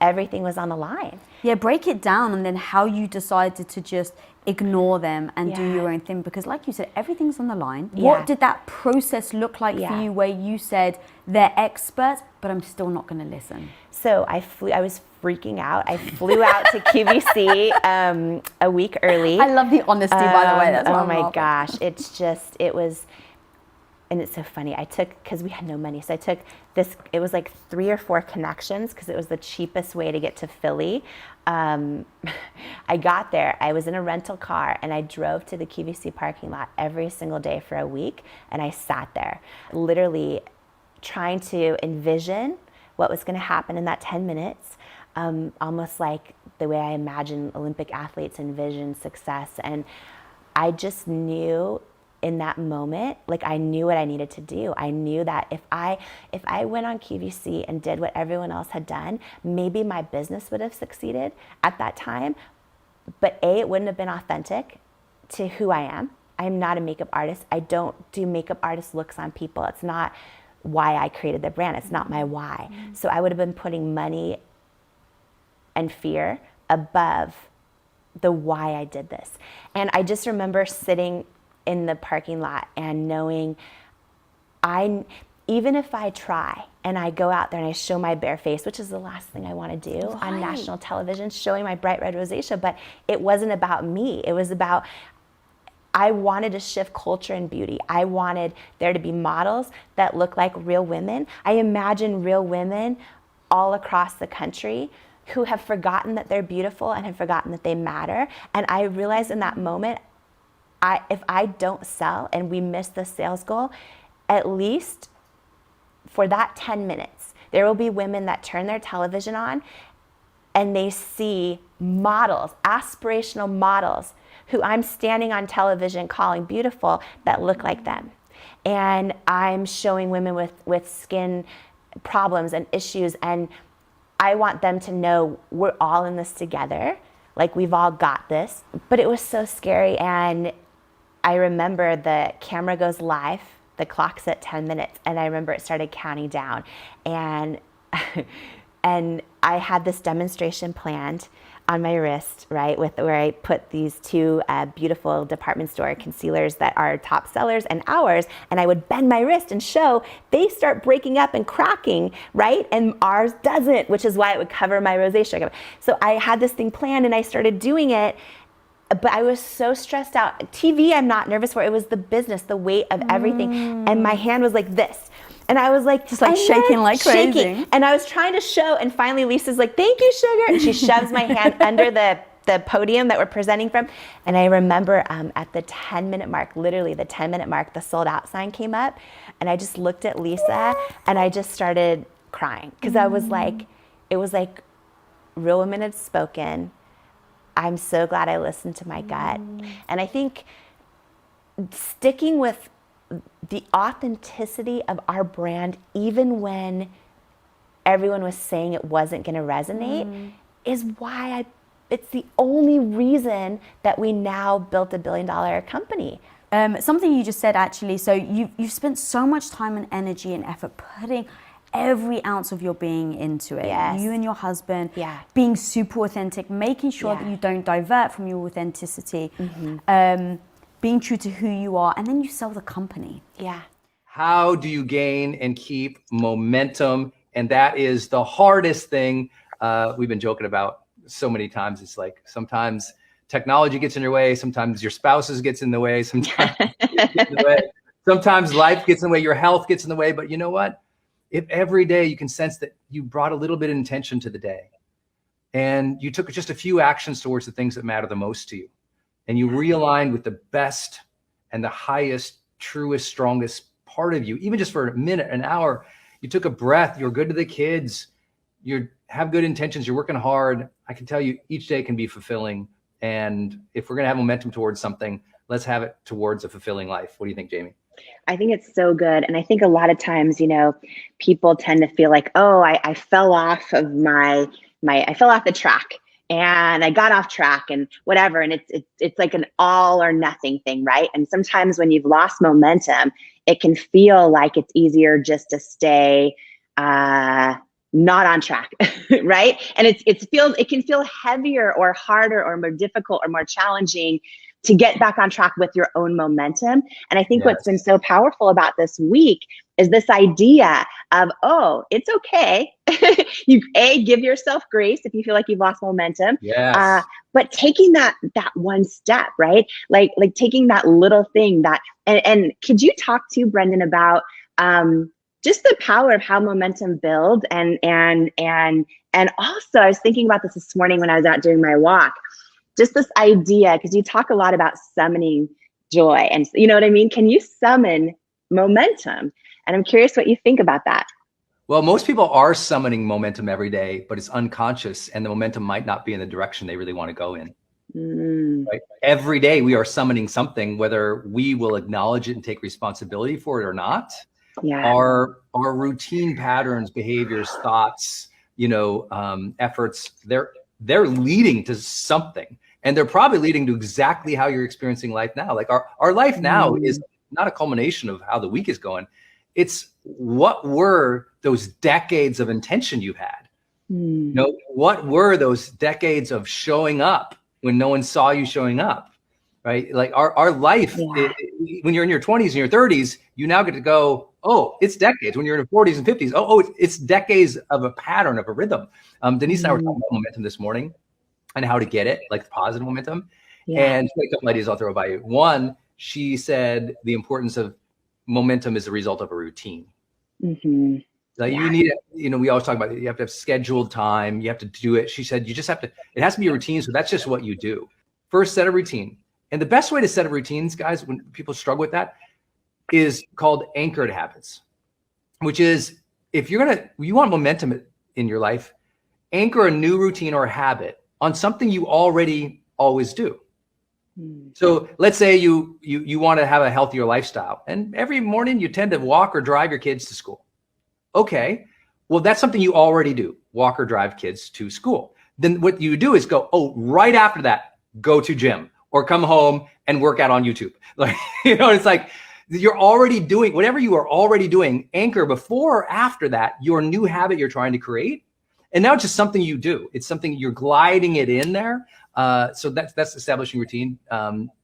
everything was on the line. Yeah, break it down, and then how you decided to just ignore them and do your own thing, because like you said, everything's on the line. What did that process look like for you, where you said they're experts, but I'm still not going to listen? So I was freaking out. I flew out to QVC a week early. I love the honesty, by the way. That's oh my gosh. It was, and it's so funny. Because we had no money, so I took this, it was 3 or 4 connections, because it was the cheapest way to get to Philly. I got there, I was in a rental car, and I drove to the QVC parking lot every single day for a week, and I sat there, literally trying to envision what was going to happen in that 10 minutes, almost like the way I imagine Olympic athletes envision success. And I just knew in that moment, like I knew what I needed to do. I knew that if I went on QVC and did what everyone else had done, maybe my business would have succeeded at that time. But it wouldn't have been authentic to who I am. I'm not a makeup artist. I don't do makeup artist looks on people. It's not why I created the brand. It's not my why. So I would have been putting money and fear above the why I did this. And I just remember sitting in the parking lot and knowing even if I try and I go out there and I show my bare face, which is the last thing I want to do on national television, showing my bright red rosacea, but it wasn't about me. It was about, I wanted to shift culture and beauty. I wanted there to be models that look like real women. I imagine real women all across the country who have forgotten that they're beautiful and have forgotten that they matter. And I realized in that moment, if I don't sell and we miss the sales goal, at least for that 10 minutes, there will be women that turn their television on and they see models, aspirational models, who I'm standing on television calling beautiful that look like them. And I'm showing women with skin problems and issues, and I want them to know we're all in this together, like we've all got this. But it was so scary, and I remember the camera goes live, the clock's at 10 minutes, and I remember it started counting down. And and I had this demonstration planned on my wrist, right, with where I put these two beautiful department store concealers that are top sellers and ours, and I would bend my wrist and show they start breaking up and cracking, right, and ours doesn't, which is why it would cover my rosacea. So I had this thing planned and I started doing it, but I was so stressed out. TV, I'm not nervous for. It was the business, the weight of everything, and my hand was like this. And I was like, just like shaking like crazy. And I was trying to show, and finally Lisa's like, thank you, sugar. And she shoves my hand under the podium that we're presenting from. And I remember at the 10-minute mark, literally the 10-minute mark, the sold out sign came up. And I just looked at Lisa and I just started crying. Because I was like, it was like real women had spoken. I'm so glad I listened to my gut. And I think sticking with the authenticity of our brand, even when everyone was saying it wasn't going to resonate, is why it's the only reason that we now built a $1 billion company. Something you just said, actually, so you've spent so much time and energy and effort putting every ounce of your being into it. Yes. You and your husband, being super authentic, making sure that you don't divert from your authenticity. Being true to who you are, and then you sell the company. How do you gain and keep momentum? And that is the hardest thing we've been joking about so many times. It's like sometimes technology gets in your way, sometimes your spouses gets in the way, sometimes sometimes life gets in the way, your health gets in the way. But you know what? If every day you can sense that you brought a little bit of intention to the day, and you took just a few actions towards the things that matter the most to you, and you realigned with the best and the highest, truest, strongest part of you, even just for a minute, an hour, you took a breath, you're good to the kids, you have good intentions, you're working hard. I can tell you each day can be fulfilling. And if we're going to have momentum towards something, let's have it towards a fulfilling life. What do you think, Jamie? I think it's so good. And I think a lot of times, people tend to feel like, oh, I fell off of I fell off the track. And I got off track and whatever. And it's like an all or nothing thing, right? And sometimes when you've lost momentum, it can feel like it's easier just to stay not on track, right? And it can feel heavier or harder or more difficult or more challenging to get back on track with your own momentum. And I think what's been so powerful about this week is this idea of, oh, it's okay. You give yourself grace if you feel like you've lost momentum. But taking that one step, right? Like taking that little thing and could you talk to Brendan about just the power of how momentum builds and also I was thinking about this morning when I was out doing my walk. Just this idea, because you talk a lot about summoning joy, and you know what I mean? Can you summon momentum? And I'm curious what you think about that. Well, most people are summoning momentum every day, but it's unconscious, and the momentum might not be in the direction they really want to go in. Right? Every day we are summoning something, whether we will acknowledge it and take responsibility for it or not. Yeah. Our routine patterns, behaviors, thoughts, efforts, they're leading to something, and they're probably leading to exactly how you're experiencing life now. Like our life now is not a culmination of how the week is going. It's what were those decades of intention you had? What were those decades of showing up when no one saw you showing up, right? Like our life, when you're in your 20s and your 30s, you now get to go, oh, it's decades. When you're in your 40s and 50s, it's decades of a pattern, of a rhythm. Denise and I were talking about momentum this morning and how to get it, like positive momentum. And a couple ideas I'll throw by you. One, she said the importance of momentum is a result of a routine. Like you need, we always talk about it. You have to have scheduled time. You have to do it. She said, you just have to, it has to be a routine. So that's just what you do. First, set a routine. And the best way to set up routines, guys, when people struggle with that, is called anchored habits, which is if you want momentum in your life, anchor a new routine or habit on something you already always do. So let's say you want to have a healthier lifestyle, and every morning you tend to walk or drive your kids to school. Okay, well, that's something you already do, walk or drive kids to school. Then what you do is go, right after that, go to gym or come home and work out on YouTube. Like, it's like you're already doing whatever you are already doing, anchor before or after that, your new habit you're trying to create. And now it's just something you do. It's something you're gliding it in there. So that's establishing routine.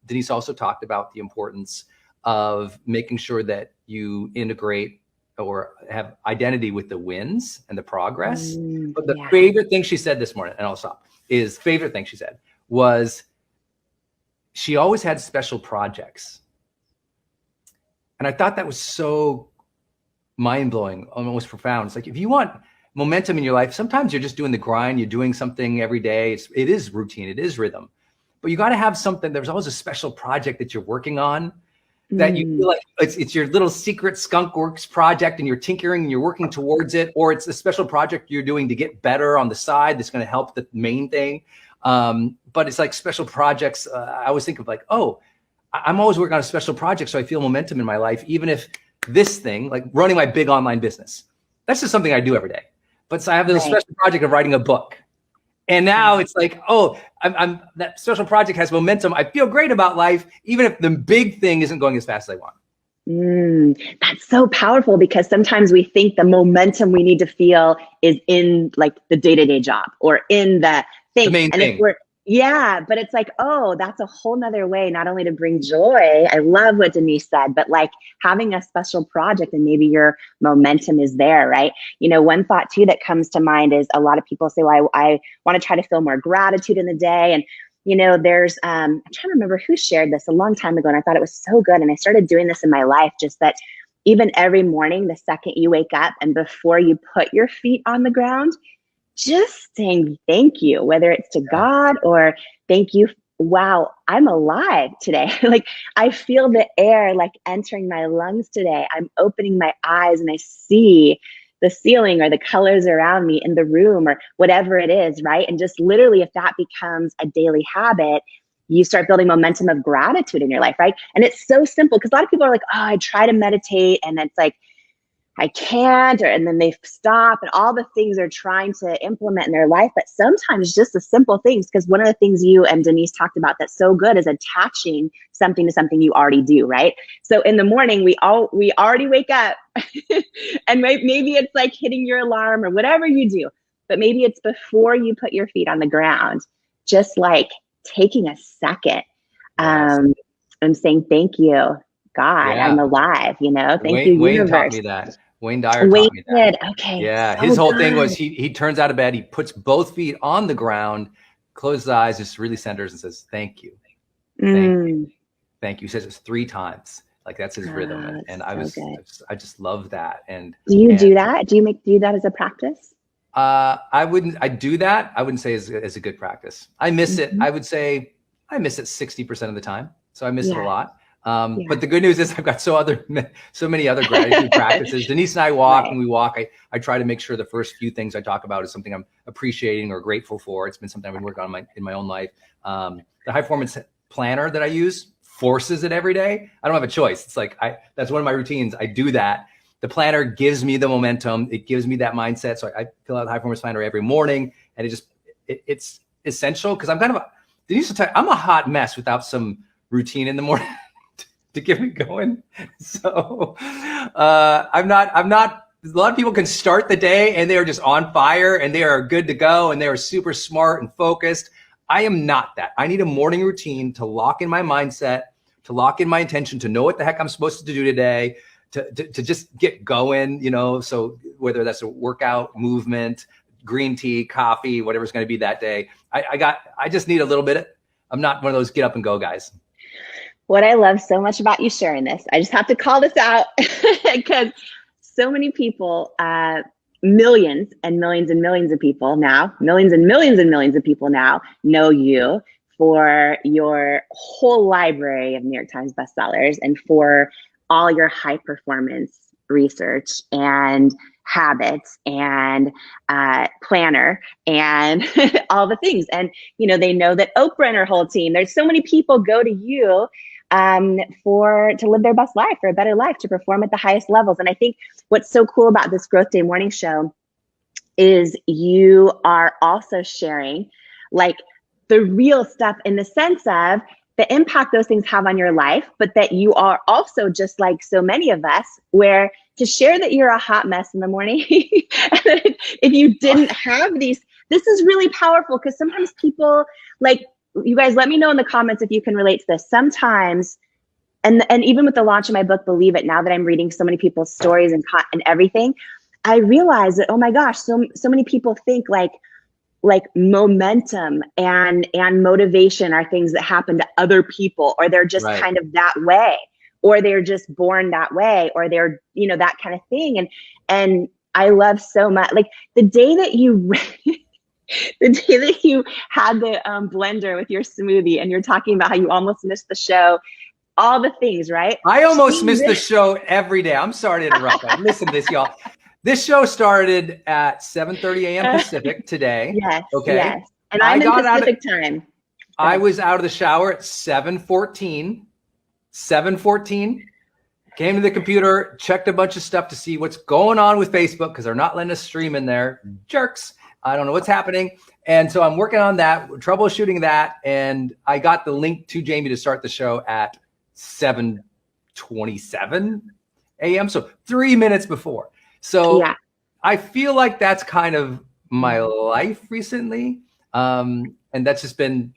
Denise also talked about the importance of making sure that you integrate or have identity with the wins and the progress. But the favorite thing she said this morning, and I'll stop, favorite thing she said was she always had special projects. And I thought that was so mind-blowing, almost profound. It's like, if you want momentum in your life, sometimes you're just doing the grind, you're doing something every day. It is routine, it is rhythm. But you got to have something. There's always a special project that you're working on that you feel like it's your little secret skunk works project, and you're tinkering and you're working towards it, or it's a special project you're doing to get better on the side that's going to help the main thing. But it's like special projects. I always think of like, I'm always working on a special project, so I feel momentum in my life, even if this thing, like running my big online business, that's just something I do every day. But so I have this special project of writing a book. And now it's like, I'm that special project has momentum. I feel great about life, even if the big thing isn't going as fast as I want. That's so powerful, because sometimes we think the momentum we need to feel is in like the day-to-day job or in the thing. The main thing. But it's like, that's a whole nother way, not only to bring joy. I love what Denise said, but like having a special project and maybe your momentum is there, right? One thought too that comes to mind is a lot of people say, well, I want to try to feel more gratitude in the day. And, there's, I'm trying to remember who shared this a long time ago, and I thought it was so good. And I started doing this in my life, just that even every morning, the second you wake up and before you put your feet on the ground, just saying thank you, whether it's to God or thank you. Wow, I'm alive today. Like I feel the air like entering my lungs today. I'm opening my eyes and I see the ceiling or the colors around me in the room or whatever it is, right? And just literally, if that becomes a daily habit, you start building momentum of gratitude in your life, right? And it's so simple, because a lot of people are like, I try to meditate and it's like, I can't, and then they stop, and all the things they're trying to implement in their life. But sometimes just the simple things, because one of the things you and Denise talked about that's so good is attaching something to something you already do, right? So in the morning, we already wake up and maybe it's like hitting your alarm or whatever you do, but maybe it's before you put your feet on the ground, just like taking a second and saying, thank you, God, I'm alive, thank you, universe. Wayne taught me that. Wayne Dyer taught me that. Okay. Yeah. So his whole good. thing was he turns out of bed, he puts both feet on the ground, closes his eyes, just really centers and says, thank you. Thank you. Thank you. He says it 3 times. Like that's his rhythm. And I just love that. And do you do that? Do you do that as a practice? I do that. I wouldn't say as a good practice. I miss it. I would say I miss it 60% of the time. So I miss it a lot. But the good news is I've got so many other gratitude practices. Denise and I walk, Right. and we walk. I try to make sure the first few things I talk about is something I'm appreciating or grateful for. It's been something I've been working on in my own life. The high performance planner that I use forces it every day. I don't have a choice. It's like, that's one of my routines. I do that. The planner gives me the momentum. It gives me that mindset. So I fill out the high performance planner every morning, and it's essential because I'm Denise will tell you, I'm a hot mess without some routine in the morning to get me going. So I'm not, a lot of people can start the day and they are just on fire and they are good to go and they are super smart and focused. I am not that. I need a morning routine to lock in my mindset, to lock in my intention, to know what the heck I'm supposed to do today, to just get going, so whether that's a workout, movement, green tea, coffee, whatever's going to be that day. I just need a little bit. I'm not one of those get up and go guys. What I love so much about you sharing this, I just have to call this out because so many people, millions and millions and millions of people now, millions and millions and millions of people now know you for your whole library of New York Times bestsellers and for all your high performance research and habits and planner and all the things. And, they know that Oprah and her whole team, there's so many people go to you to live their best life, for a better life, to perform at the highest levels. And I think what's so cool about this Growth Day morning show is you are also sharing like the real stuff in the sense of the impact those things have on your life, but that you are also just like so many of us, where to share that you're a hot mess in the morning, if you didn't have these, this is really powerful because sometimes people like, you guys, let me know in the comments if you can relate to this. Sometimes, and even with the launch of my book, Believe It, now that I'm reading so many people's stories and everything, I realize that, oh my gosh, so many people think like momentum and motivation are things that happen to other people, or they're just Right. kind of that way, or they're just born that way, or they're, that kind of thing. And I love so much, like the day that you the day that you had the blender with your smoothie and you're talking about how you almost missed the show, all the things, right? I almost miss the show every day. I'm sorry to interrupt. Listen to this, y'all. This show started at 7:30 a.m. Pacific today. Yes. Okay. Yes. And I'm in Pacific time. I was out of the shower at 7:14. 7:14. Came to the computer, checked a bunch of stuff to see what's going on with Facebook because they're not letting us stream in there. Jerks. I don't know what's happening. And so I'm working on that, troubleshooting that. And I got the link to Jamie to start the show at 7:27 a.m. So 3 minutes before. So yeah. I feel like that's kind of my life recently. And that's just been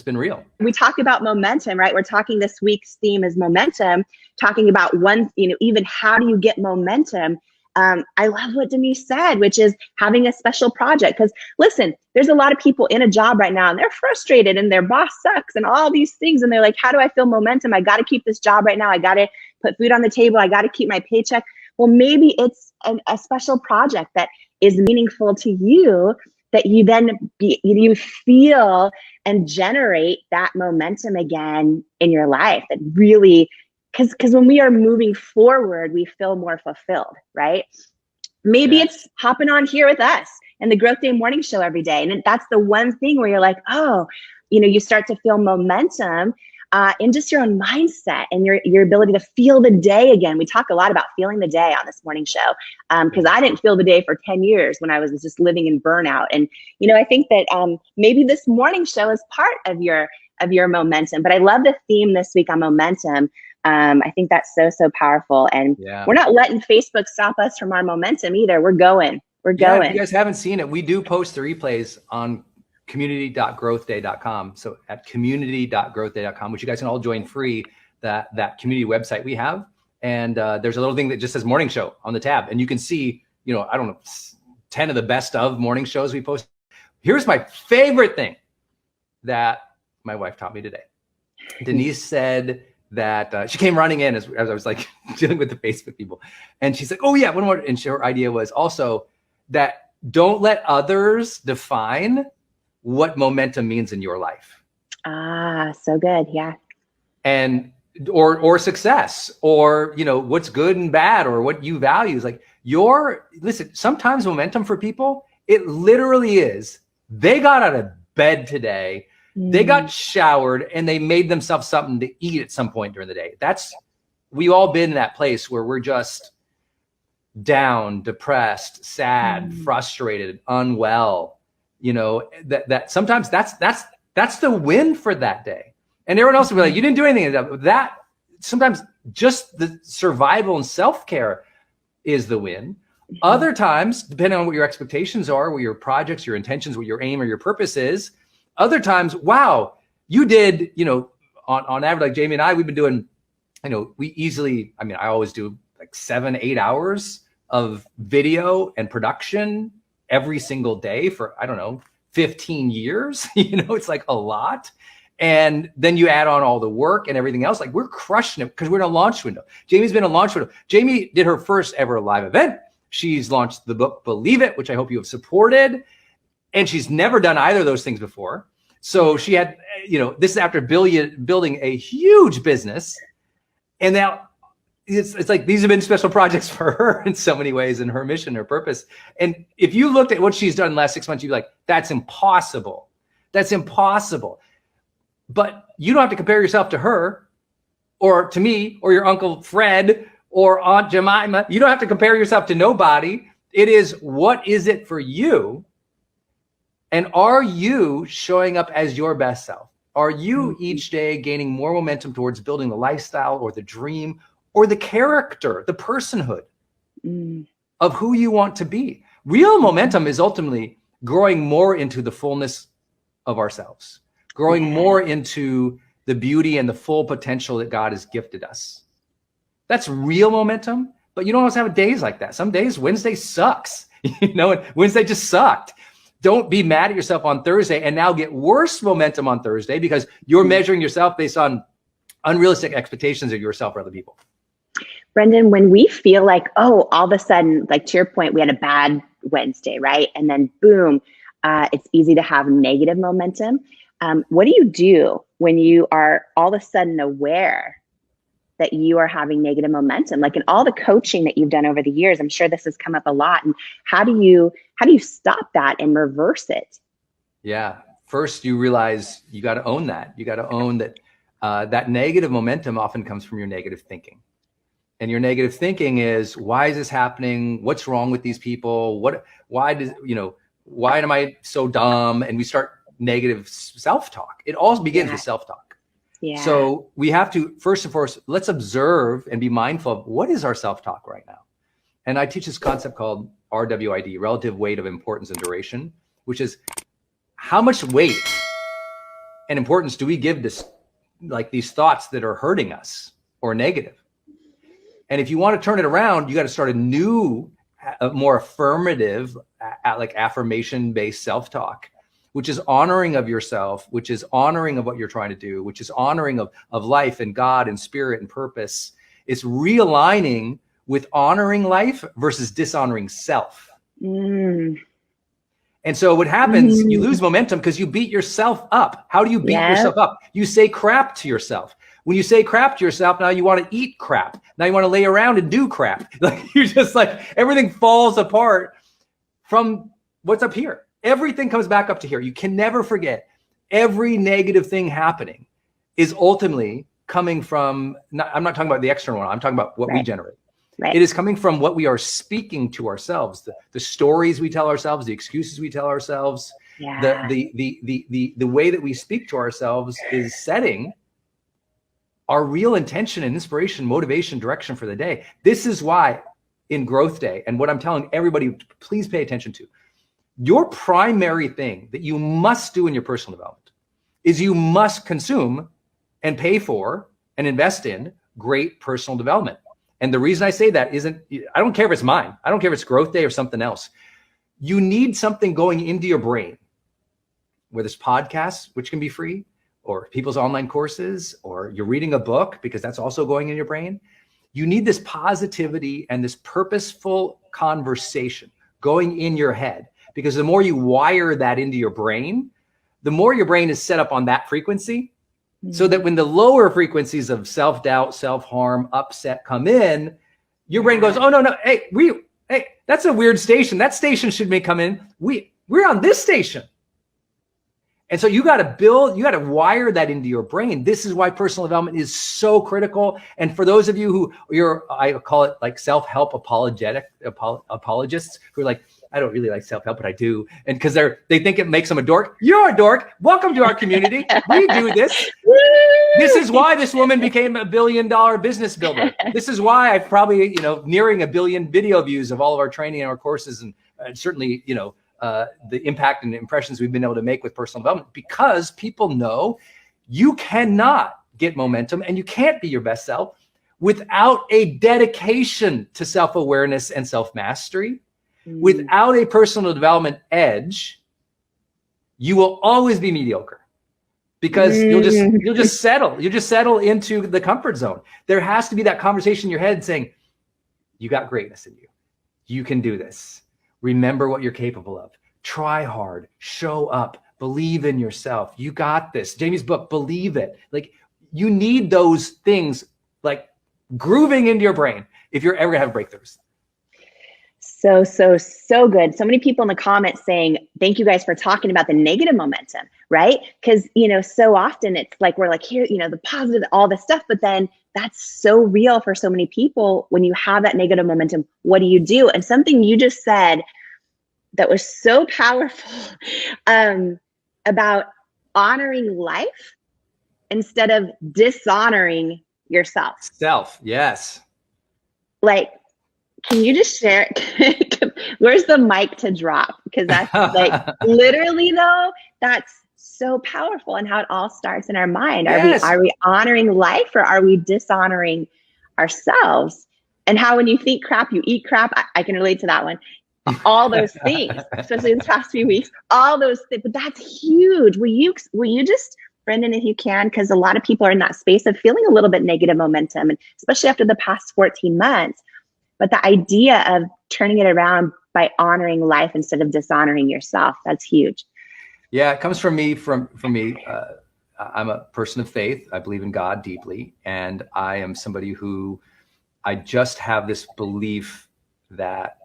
real. We talk about momentum, right? We're talking, this week's theme is momentum, talking about even how do you get momentum? I love what Denise said, which is having a special project. Because listen, there's a lot of people in a job right now and they're frustrated and their boss sucks and all these things. And they're like, how do I feel momentum? I got to keep this job right now. I got to put food on the table. I got to keep my paycheck. Well, maybe it's a special project that is meaningful to you, that you then you feel and generate that momentum again in your life. That really, because when we are moving forward, we feel more fulfilled, right? Maybe it's hopping on here with us and the Growth Day morning show every day. And that's the one thing where you're like, oh, you start to feel momentum in just your own mindset and your ability to feel the day again. We talk a lot about feeling the day on this morning show because I didn't feel the day for 10 years when I was just living in burnout. And, I think that maybe this morning show is part of your momentum. But I love the theme this week on momentum. I think that's so powerful. And we're not letting Facebook stop us from our momentum either. We're going. If you guys haven't seen it, we do post the replays on community.growthday.com. So at community.growthday.com, which you guys can all join free, that community website we have. And there's a little thing that just says morning show on the tab. And you can see, I don't know, 10 of the best of morning shows we post. Here's my favorite thing that my wife taught me today. Denise said that she came running in as I was like dealing with the Facebook people. And she's like, oh yeah, one more. And her idea was also that don't let others define what momentum means in your life. Ah, so good. Yeah. And or success, or, you know, what's good and bad, or what you value. Is like listen, sometimes momentum for people, it literally is, they got out of bed today, they got showered, and they made themselves something to eat at some point during the day. We've all been in that place where we're just down, depressed, sad, frustrated, unwell. You know, that sometimes that's the win for that day. And everyone else will be like, you didn't do anything. That sometimes just the survival and self-care is the win. Other times, depending on what your expectations are, what your projects, your intentions, what your aim or your purpose is, other times, wow, you did, you know, on average, like Jamie and I, we've been doing, you know, I always do like 7-8 hours of video and production every single day for, I don't know, 15 years. You know, it's like a lot. And then you add on all the work and everything else. Like, we're crushing it because we're in a launch window. Jamie's been in a launch window. Jamie did her first ever live event. She's launched the book, Believe It, which I hope you have supported. And she's never done either of those things before. So she had, you know, this is after building a huge business. And now it's like, these have been special projects for her in so many ways, and her mission, her purpose. And if you looked at what she's done in the last 6 months, you'd be like, that's impossible. That's impossible. But you don't have to compare yourself to her or to me or your Uncle Fred or Aunt Jemima. You don't have to compare yourself to nobody. It is, what is it for you? And are you showing up as your best self? Are you each day gaining more momentum towards building the lifestyle or the dream or the character, the personhood of who you want to be? Real momentum is ultimately growing more into the fullness of ourselves, growing more into the beauty and the full potential that God has gifted us. That's real momentum, but you don't always have days like that. Some days, Wednesday sucks, you know, and Wednesday just sucked. Don't be mad at yourself on Thursday and now get worse momentum on Thursday because you're measuring yourself based on unrealistic expectations of yourself or other people. Brendan, when we feel like, oh, all of a sudden, like to your point, we had a bad Wednesday, right? And then boom, it's easy to have negative momentum. What do you do when you are all of a sudden aware that you are having negative momentum? Like, in all the coaching that you've done over the years, I'm sure this has come up a lot. And how do you stop that and reverse it? Yeah. First, you realize you got to own that. You got to own that that negative momentum often comes from your negative thinking. And your negative thinking is, why is this happening? What's wrong with these people? Why am I so dumb? And we start negative self-talk. It all begins with self-talk. Yeah. So we have to, first and foremost, let's observe and be mindful of what is our self-talk right now. And I teach this concept called RWID, relative weight of importance and duration, which is how much weight and importance do we give to like these thoughts that are hurting us or negative? And if you want to turn it around, you got to start a new, more affirmative, like affirmation-based self-talk, which is honoring of yourself, which is honoring of what you're trying to do, which is honoring of life and God and spirit and purpose. It's realigning with honoring life versus dishonoring self. And so what happens, you lose momentum because you beat yourself up. How do you beat yourself up? You say crap to yourself. When you say crap to yourself, now you want to eat crap. Now you want to lay around and do crap. Like, you're just like, everything falls apart from what's up here. Everything comes back up to here. You can never forget, every negative thing happening is ultimately coming from, I'm not talking about the external one. I'm talking about what we generate. Right. It is coming from what we are speaking to ourselves, the stories we tell ourselves, the excuses we tell ourselves, the way that we speak to ourselves is setting our real intention and inspiration, motivation, direction for the day. This is why in Growth Day, and what I'm telling everybody, please pay attention to, your primary thing that you must do in your personal development is you must consume and pay for and invest in great personal development. And the reason I say that isn't, I don't care if it's mine. I don't care if it's Growth Day or something else. You need something going into your brain, whether it's podcasts, which can be free, or people's online courses, or you're reading a book, because that's also going in your brain. You need this positivity and this purposeful conversation going in your head, because the more you wire that into your brain, the more your brain is set up on that frequency, So that when the lower frequencies of self-doubt, self-harm, upset come in, your brain goes, oh, no, hey, that's a weird station. That station should come in. We're on this station. And so you got to wire that into your brain. This is why personal development is so critical. And for those of you I call it like self-help apologists who are like, I don't really like self-help, but I do. And because they think it makes them a dork. You're a dork. Welcome to our community. We do this. This is why this woman became $1 billion business builder. This is why I've probably, nearing 1 billion video views of all of our training and our courses, and certainly, the impact and impressions we've been able to make with personal development, because people know you cannot get momentum and you can't be your best self without a dedication to self-awareness and self-mastery. Without a personal development edge, you will always be mediocre, because you'll just settle into the comfort zone. There has to be that conversation in your head saying, you got greatness in you. You can do this. Remember what you're capable of. Try hard, show up, believe in yourself. You got this. Jamie's book, Believe It. Like, you need those things like grooving into your brain if you're ever gonna have breakthroughs. So good. So many people in the comments saying, thank you guys for talking about the negative momentum, right? Because, so often it's like, we're like, here, the positive, all this stuff, but then that's so real for so many people. When you have that negative momentum, what do you do? And something you just said that was so powerful about honoring life instead of dishonoring yourself. Yes. Like, can you just share? Where's the mic to drop? Because that's like literally, though, that's so powerful, and how it all starts in our mind. Yes. Are we honoring life, or are we dishonoring ourselves? And how when you think crap, you eat crap. I can relate to that one. All those things, especially in the past few weeks, all those things. But that's huge. Will you just, Brendan, if you can, because a lot of people are in that space of feeling a little bit negative momentum, and especially after the past 14 months. But the idea of turning it around by honoring life instead of dishonoring yourself, that's huge. Yeah, it comes from me. From me, I'm a person of faith. I believe in God deeply. And I am somebody who, I just have this belief that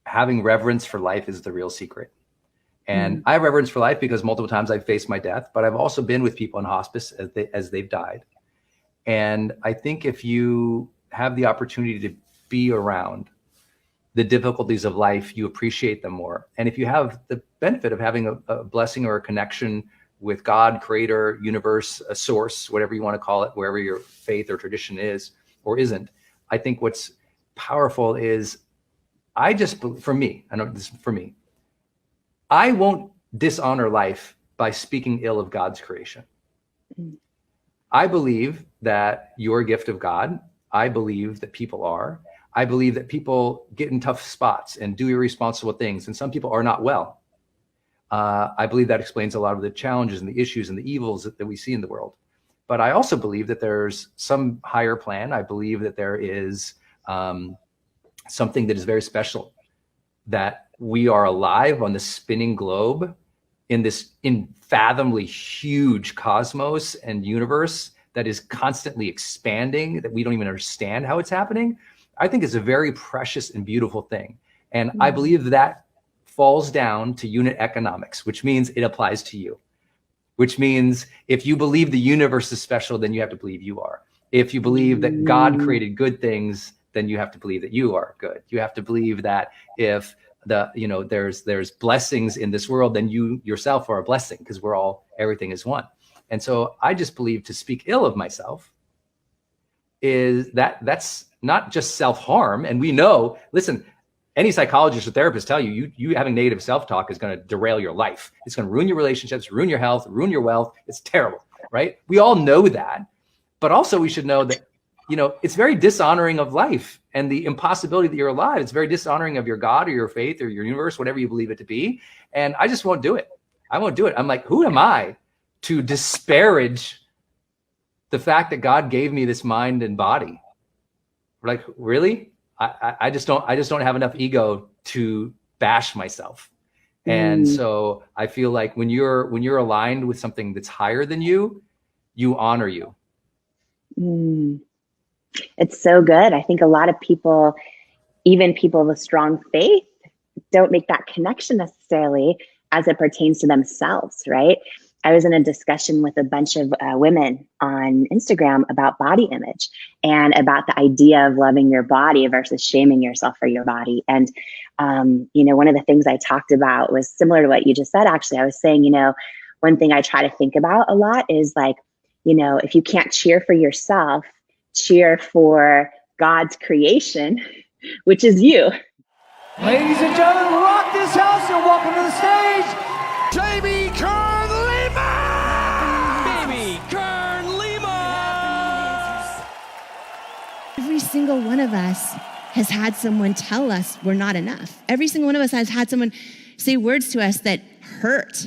having reverence for life is the real secret. And I have reverence for life because multiple times I've faced my death, but I've also been with people in hospice as they've died. And I think if you have the opportunity to be around the difficulties of life, you appreciate them more. And if you have the benefit of having a blessing or a connection with God, creator, universe, a source, whatever you want to call it, wherever your faith or tradition is or isn't, I think what's powerful is, for me, I won't dishonor life by speaking ill of God's creation. I believe that you're a gift of God. I believe that people are. I believe that people get in tough spots and do irresponsible things, and some people are not well. I believe that explains a lot of the challenges and the issues and the evils that we see in the world. But I also believe that there's some higher plan. I believe that there is something that is very special, that we are alive on the spinning globe in this unfathomably huge cosmos and universe that is constantly expanding, that we don't even understand how it's happening. I think it's a very precious and beautiful thing. And I believe that falls down to unit economics, which means it applies to you, which means if you believe the universe is special, then you have to believe you are. If you believe that God created good things, then you have to believe that you are good. You have to believe that if there's blessings in this world, then you yourself are a blessing, because everything is one. And so I just believe to speak ill of myself that's not just self-harm. And we know, listen, any psychologist or therapist tell you having negative self-talk is going to derail your life. It's going to ruin your relationships, ruin your health, ruin your wealth. It's terrible, right? We all know that. But also we should know that, it's very dishonoring of life and the impossibility that you're alive. It's very dishonoring of your God or your faith or your universe, whatever you believe it to be. And I just won't do it. I won't do it. I'm like, who am I to disparage the fact that God gave me this mind and body? Like, really? I just don't have enough ego to bash myself. And so I feel like when you're aligned with something that's higher than you you honor you. It's so good. I think a lot of people, even people with strong faith, don't make that connection necessarily as it pertains to themselves, right? I was in a discussion with a bunch of women on Instagram about body image and about the idea of loving your body versus shaming yourself for your body. And, one of the things I talked about was similar to what you just said, actually. I was saying, one thing I try to think about a lot is like, if you can't cheer for yourself, cheer for God's creation, which is you. Ladies and gentlemen, rock this house and welcome to the stage, Jamie Kern Lima! Baby Kern Lima! Every single one of us has had someone tell us we're not enough. Every single one of us has had someone say words to us that hurt.